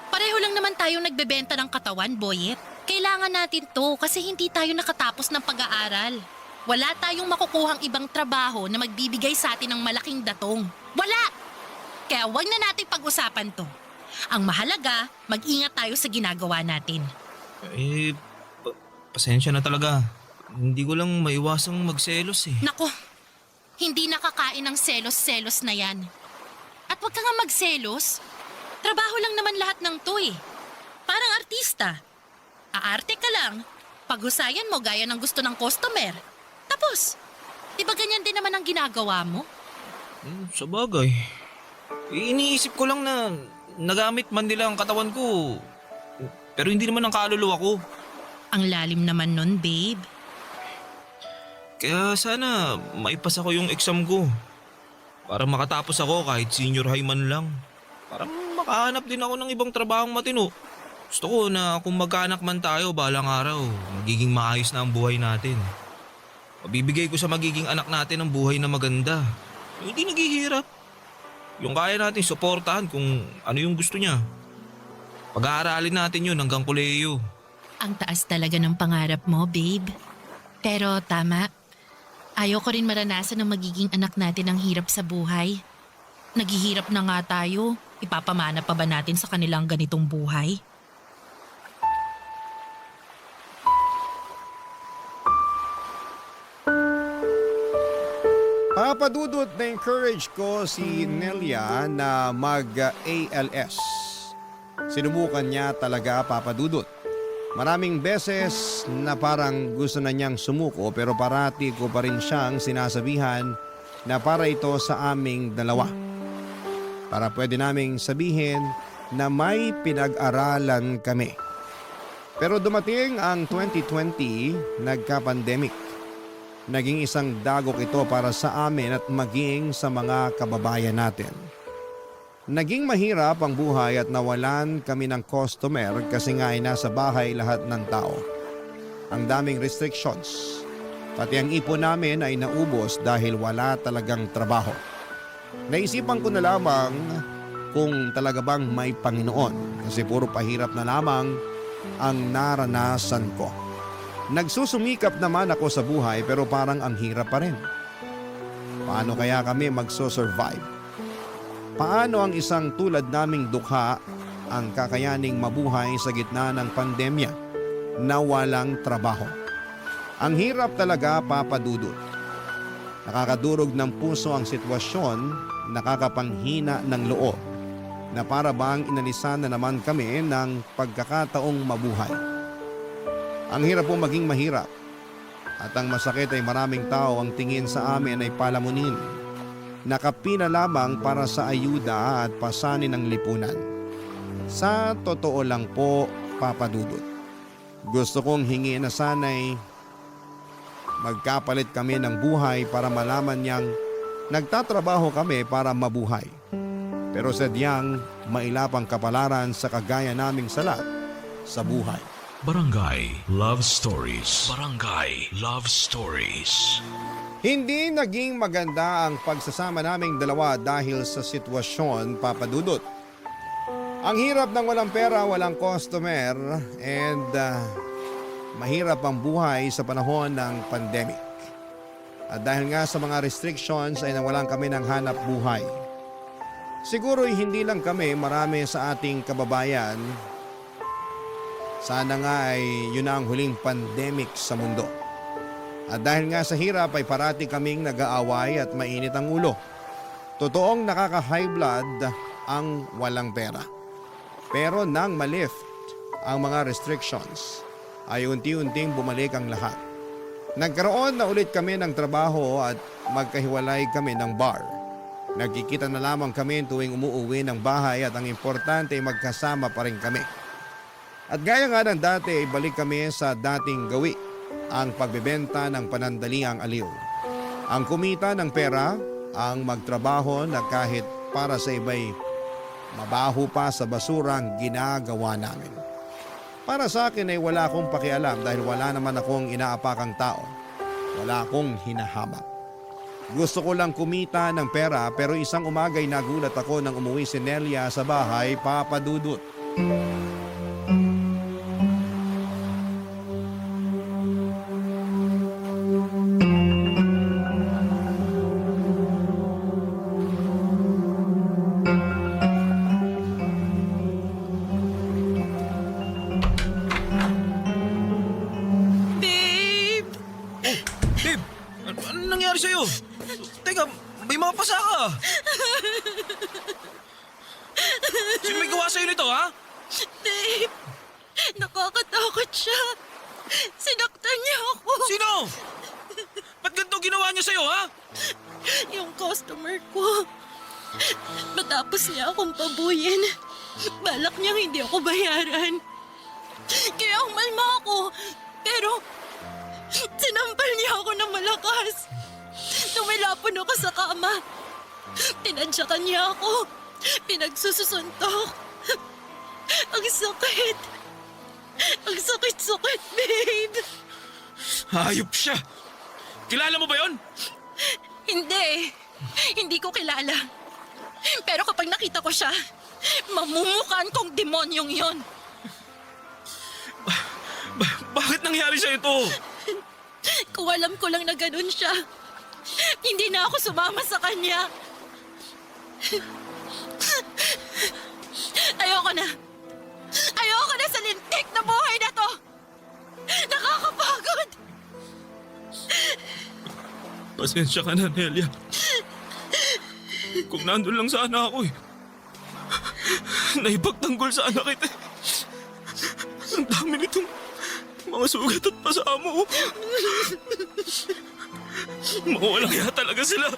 Pareho lang naman tayong nagbebenta ng katawan, Boyet. Kailangan natin to kasi hindi tayo nakatapos ng pag-aaral. Wala tayong makukuhang ibang trabaho na magbibigay sa atin ng malaking datong. Wala! Kaya wag na natin pag-usapan to. Ang mahalaga, mag-ingat tayo sa ginagawa natin. Pasensya na talaga. Hindi ko lang maiwasang magselos eh. Nako, hindi nakakain ng selos-selos na yan. At wag ka nga magselos. Trabaho lang naman lahat ng to eh. Parang artista. Aarte ka lang. Paghusayan mo gaya ng gusto ng customer. Tapos, di ba ganyan din naman ang ginagawa mo? Sa bagay. Iniisip ko lang na nagamit man nila ang katawan ko. Pero hindi naman ang kaluluwa ko. Ang lalim naman nun, babe. Kaya sana maipasa ko yung exam ko. Para makatapos ako kahit senior high man lang. Para makahanap din ako ng ibang trabahong matino. Gusto ko na kung magkaanak man tayo balang araw, magiging maayos na ang buhay natin. Mabibigay ko sa magiging anak natin ang buhay na maganda. Yung hindi naghihirap. Yung kaya natin suportahan kung ano yung gusto niya. Pag-aaralin natin yun hanggang kolehiyo. Ang taas talaga ng pangarap mo, babe. Pero tama. Ayaw ko rin maranasan ng magiging anak natin ang hirap sa buhay. Naghihirap na nga tayo. Ipapamana pa ba natin sa kanilang ganitong buhay? Papadudot na encourage ko si Nelia na mag-ALS. Sinubukan niya talaga, papadudot. Maraming beses na parang gusto na niyang sumuko pero parati ko pa rin siyang sinasabihan na para ito sa aming dalawa. Para pwede naming sabihin na may pinag-aralan kami. Pero dumating ang 2020, nagka-pandemic. Naging isang dagok ito para sa amin at maging sa mga kababayan natin. Naging mahirap ang buhay at nawalan kami ng customer kasi nga ay nasa bahay lahat ng tao. Ang daming restrictions. Pati ang ipon namin ay naubos dahil wala talagang trabaho. Naisipan ko na lamang kung talaga bang may Panginoon kasi puro pahirap na lamang ang naranasan ko. Nagsusumikap naman ako sa buhay pero parang ang hirap pa rin. Paano kaya kami magso-survive? Paano ang isang tulad naming dukha ang kakayaning mabuhay sa gitna ng pandemya na walang trabaho? Ang hirap talaga, papadudot. Nakakadurog ng puso ang sitwasyon, nakakapanghina ng loob na para bang inalisan na naman kami ng pagkakataong mabuhay. Ang hirap po maging mahirap at ang masakit ay maraming tao ang tingin sa amin ay palamunin. Nakapina lamang para sa ayuda at pasanin ng lipunan. Sa totoo lang po, papadudot. Gusto kong hingin na sana'y magkapalit kami ng buhay para malaman niyang nagtatrabaho kami para mabuhay. Pero sadyang mailapang kapalaran sa kagaya naming salat sa buhay. Barangay Love Stories. Barangay Love Stories. Hindi naging maganda ang pagsasama naming dalawa dahil sa sitwasyon, papadudot. Ang hirap ng walang pera, walang customer, and mahirap ang buhay sa panahon ng pandemic. At dahil nga sa mga restrictions ay nawalan kami ng hanap buhay. Siguro hindi lang kami, marami sa ating kababayan. Sana nga ay yun na ang huling pandemic sa mundo. At dahil nga sa hirap ay parati kaming nag-aaway at mainit ang ulo. Totoong nakaka-high blood ang walang pera. Pero nang malift ang mga restrictions ay unti-unting bumalik ang lahat. Nagkaroon na ulit kami ng trabaho at magkahiwalay kami ng bar. Nagkikita na lamang kami tuwing umuuwi ng bahay at ang importante ay magkasama pa rin kami. At gaya nga ng dati ay balik kami sa dating gawi, ang pagbebenta ng panandaliang aliw. Ang kumita ng pera, ang magtrabaho na kahit para sa iba'y mabaho pa sa basurang ginagawa namin. Para sa akin ay wala akong pakialam dahil wala naman akong inaapakang tao. Wala akong hinahamak. Gusto ko lang kumita ng pera pero isang umaga'y nagulat ako nang umuwi si Nelia sa bahay, Papa Dudut. Babe! Babe, ano nangyari sa'yo? Teka, may mga pasa ka. Sino may gawa sa'yo nito, ha? Babe! Nakakatakot siya. Sinaktan niya ako. Sino? Ba't ganito ginawa niya sa'yo, ha? Yung customer ko. Matapos niya akong pabuyin, balak niyang hindi ako bayaran. Kaya umalma ako. Pero sinampal niya ako ng malakas. Tumilapon ako sa kama. Tinadyakan niya ako. Pinagsusuntok. Ang sakit. Ang sakit-sakit, babe. Hayop siya. Kilala mo ba yon? Hindi. Hindi ko kilala. Pero kapag nakita ko siya, mamumukaan kong demonyong yon. Bakit nangyari sa'yo ito? Kung alam ko lang na ganun siya, hindi na ako sumama sa kanya. Ayoko na. Ayoko na sa lintik na buhay na to. Nakakapagod. Pasensya ka na, Nelia. Kung nandun lang sana ako eh. Naipagtanggol sana kita eh. Ang dami nitong mga sugat at pasamo. Mawalang hiya talaga sila.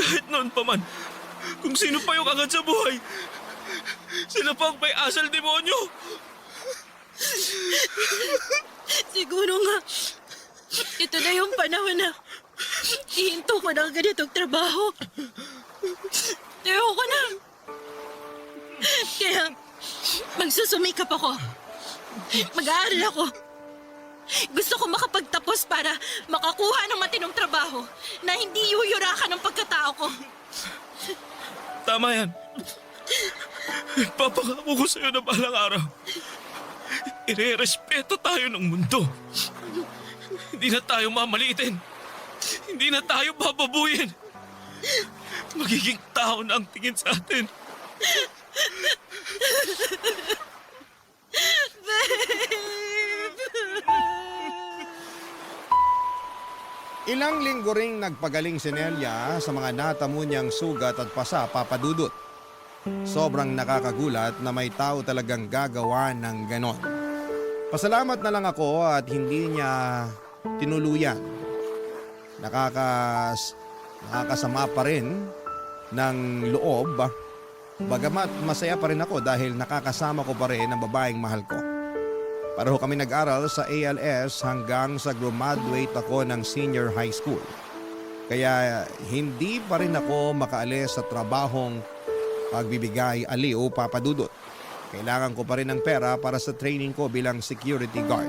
Kahit noon pa man, kung sino pa yung angat sa buhay, sila pa ang may asal demonyo. Siguro nga, ito na yung panahon na ihinto ko ng ganitong trabaho. Ayoko na. Kaya, magsusumikap ako. Mag-aaral ako. Gusto ko makapagtapos para makakuha ng matinong trabaho na hindi yuyurakan ng pagkatao ko. Tama yan. Papangako ko sa'yo na balang araw. Ire-respeto tayo ng mundo. Hindi na tayo mamaliitin. Hindi na tayo bababuyin. Magiging tao na ang tingin sa atin. Ilang linggo ring nagpagaling si Nelia sa mga natamo niyang sugat at pasa, Papa Dudut. Sobrang nakakagulat na may tao talagang gagawa ng ganon. Pasalamat na lang ako at hindi niya tinuluyan. Nakakasama pa rin ng loob. Bagamat masaya pa rin ako dahil nakakasama ko pa rin ang babaeng mahal ko. Pareho kami nag-aral sa ALS hanggang sa graduate ako ng senior high school. Kaya hindi pa rin ako makaalis sa trabahong pagbibigay aliw, Papa Dudut. Kailangan ko pa rin ng pera para sa training ko bilang security guard.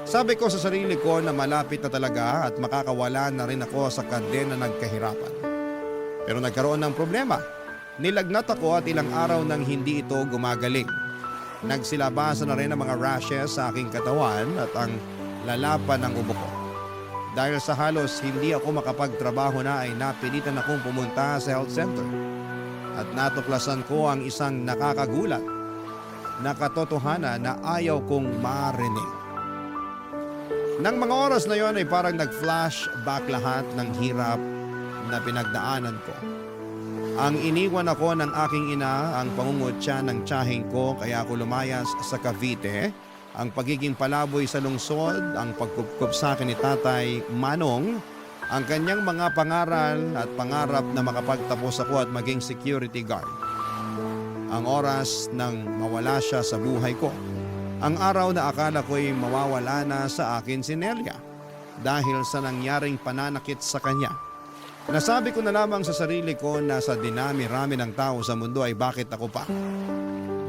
Sabi ko sa sarili ko na malapit na talaga at makakawala na rin ako sa kadena ng kahirapan. Pero nagkaroon ng problema. Nilagnat ako at ilang araw nang hindi ito gumagaling. Nagsilabasan na rin ang mga rashes sa aking katawan at ang lalapan ng ubo ko. Dahil sa halos hindi ako makapagtrabaho na ay napilitan akong pumunta sa health center. At natuklasan ko ang isang nakakagulat na katotohanan na ayaw kong marinig. Nang mga oras na yon ay parang nag-flashback lahat ng hirap na pinagdaanan ko. Ang iniwan ako ng aking ina, ang pangungutya ng tiyahing ko kaya ako lumayas sa Cavite, ang pagiging palaboy sa lungsod, ang pagkupkup sa akin ni Tatay Manong, ang kanyang mga pangaral at pangarap na makapagtapos ako at maging security guard. Ang oras nang mawala siya sa buhay ko. Ang araw na akala ko'y mawawala na sa akin si Nelia dahil sa nangyaring pananakit sa kanya. Nasabi ko na lamang sa sarili ko na sa dinami-rami ng tao sa mundo ay bakit ako pa?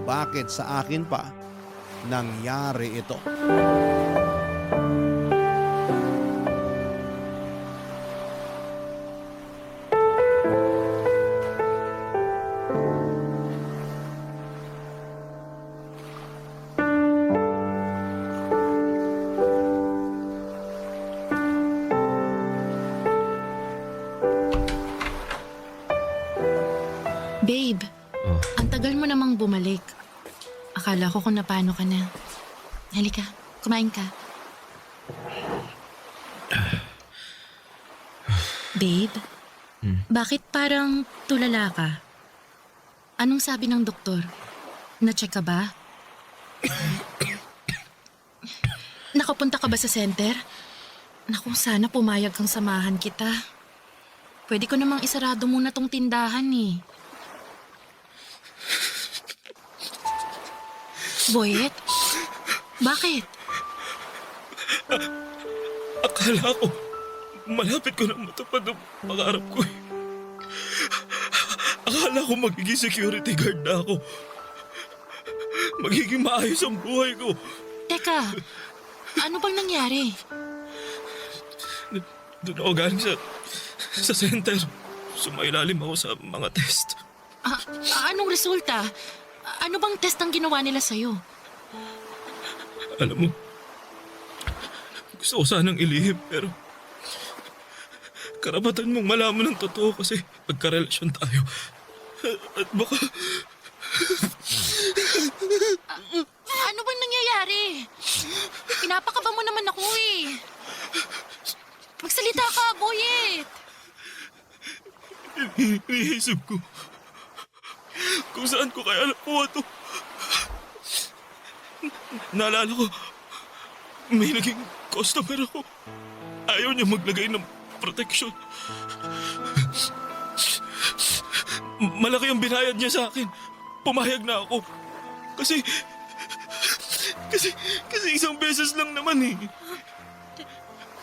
Bakit sa akin pa nangyari ito? Babe, ang tagal mo namang bumalik. Akala ko kung napano ka na. Halika, kumain ka. Babe, bakit parang tulala ka? Anong sabi ng doktor? Na-check ka ba? Nakapunta ka ba sa center? Naku, sana pumayag kang samahan kita. Pwede ko namang isarado muna tong tindahan eh. Boyet? Bakit? Akala ko, malapit ko na matupad ang pangarap ko eh. Akala ko magiging security guard na ako. Magiging maayos ang buhay ko. Teka, ano bang nangyari? Doon ako galing sa center. Sumailalim ako sa mga test. Anong resulta? Ano bang test ang ginawa nila sa'yo? Alam mo, gusto ko sanang ilihim pero karapatan mong malaman ng totoo kasi pagkarelasyon tayo. At baka... Ano bang nangyayari? Pinapakaba mo naman ako eh. Magsalita ka, Boyet. Iniisip ko kung saan ko kaya nakuha to. Naalala ko, may naging customer ako. Ayaw niya maglagay ng protection. Malaki ang binayad niya sa akin. Pumayag na ako. Kasi isang beses lang naman eh.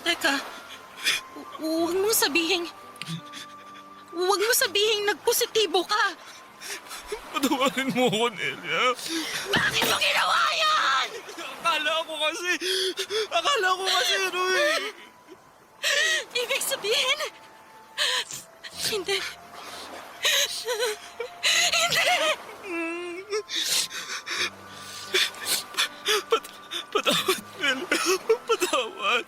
Teka, huwag mo sabihin nagpositibo ka. Patawarin mo ako, Nelia. Bakit mo ginawa yan? Akala ko kasi, Roy. Ibig sabihin, hindi. Patawad, Nelia. Patawad.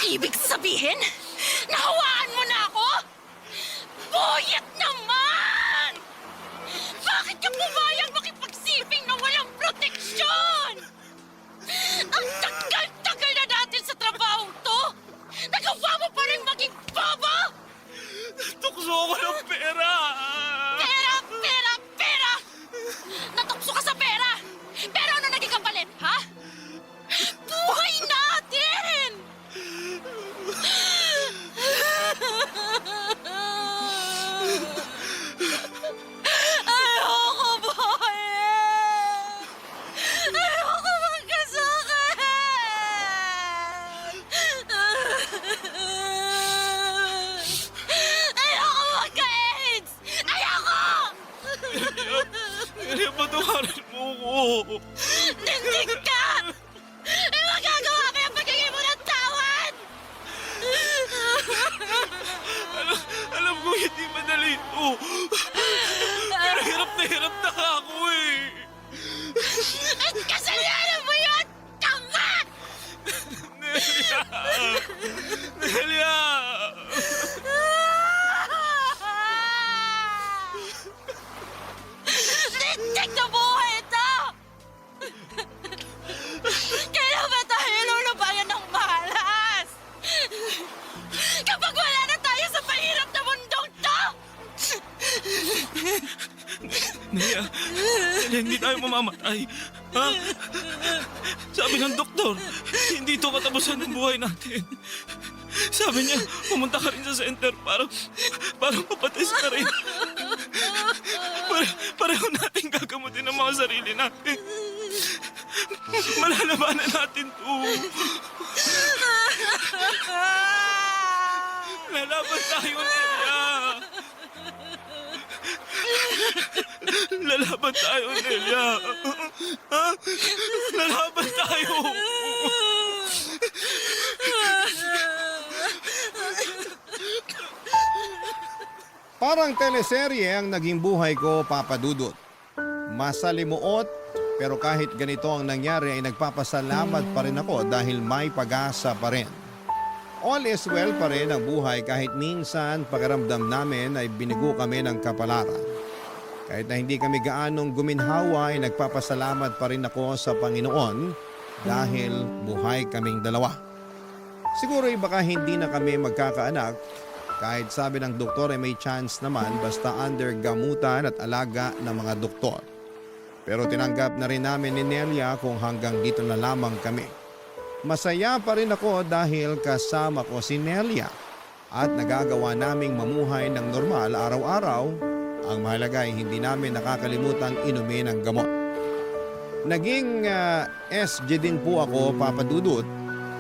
Ibig sabihin, nahawaan mo na ako? Boyet naman! Bakit ka pumayag makipagsiping na walang proteksyon? Ang tagal-tagal na natin sa trabaho to! Nagawa mo pa rin maging baba! Tukso ako ng pera. Pera! Natukso ka sa pera! Pero ano naging kapalit, ha? Buhay natin! Ayoko, Boyet! Ayoko magkasakit! Ayoko magka-AIDS! Ayoko! Nelia, patawarin mo ako. Nindig ka! Eh, magagawa ka yung pagiging mo ng tawad! Alam ko hindi madali ito. Pero hirap na ako eh. At kasalanan Nelia, hindi tayo mamamatay. Ha? Sabi ng doktor, hindi ito katapusan ng buhay natin. Sabi niya, pumunta ka rin sa center para mapatest ka rin. Pareho natin gagamutin ang mga sarili natin. Malalabanan natin to. Lalaban tayo, Nelia. Lalaban tayo, Nelia. Ha? Lalaban tayo. Parang teleserye ang naging buhay ko, Papa Dudut. Masalimuot, pero kahit ganito ang nangyari ay nagpapasalamat pa rin ako dahil may pag-asa pa rin. All is well pa rin ang buhay kahit minsan pakiramdam namin ay binigo kami ng kapalaran. Kahit na hindi kami gaanong guminhawa ay nagpapasalamat pa rin ako sa Panginoon dahil buhay kaming dalawa. Siguro ay baka hindi na kami magkakaanak kahit sabi ng doktor ay may chance naman basta under gamutan at alaga ng mga doktor. Pero tinanggap na rin namin ni Nelia kung hanggang dito na lamang kami. Masaya pa rin ako dahil kasama ko si Nelia at nagagawa naming mamuhay ng normal araw-araw. Ang mahalaga ay hindi namin nakakalimutang inumin ang gamot. Naging SG din po ako, Papa Dudut,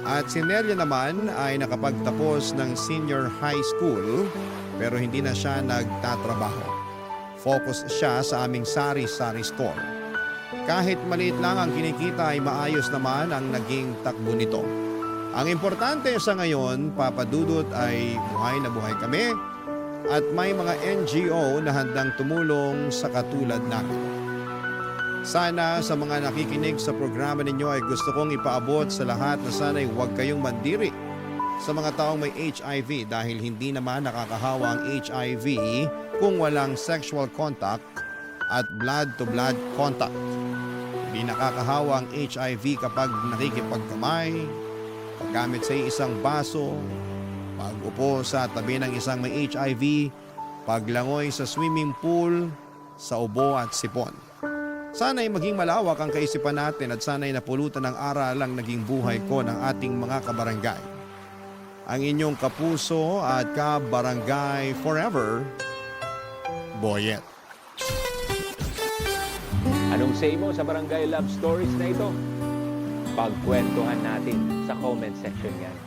at si Nelia naman ay nakapagtapos ng senior high school pero hindi na siya nagtatrabaho. Focus siya sa aming sari-sari store. Kahit maliit lang ang kinikita ay maayos naman ang naging takbo nito. Ang importante sa ngayon, Papa Dudut, ay buhay na buhay kami at may mga NGO na handang tumulong sa katulad namin. Sana sa mga nakikinig sa programa ninyo ay gusto kong ipaabot sa lahat na sana'y huwag kayong mandiri sa mga taong may HIV dahil hindi naman nakakahawa ang HIV kung walang sexual contact at blood-to-blood contact. Hindi nakakahawa ang HIV kapag nakikipagkamay, paggamit sa isang baso, pag-upo sa tabi ng isang may HIV, paglangoy sa swimming pool, sa ubo at sipon. Sana'y maging malawak ang kaisipan natin at sana'y napulutan ng aral ang naging buhay ko ng ating mga kabarangay. Ang inyong kapuso at kabarangay forever, Boyet. Anong say mo sa Barangay Love Stories na ito? Pagkwentuhan natin sa comment section yan.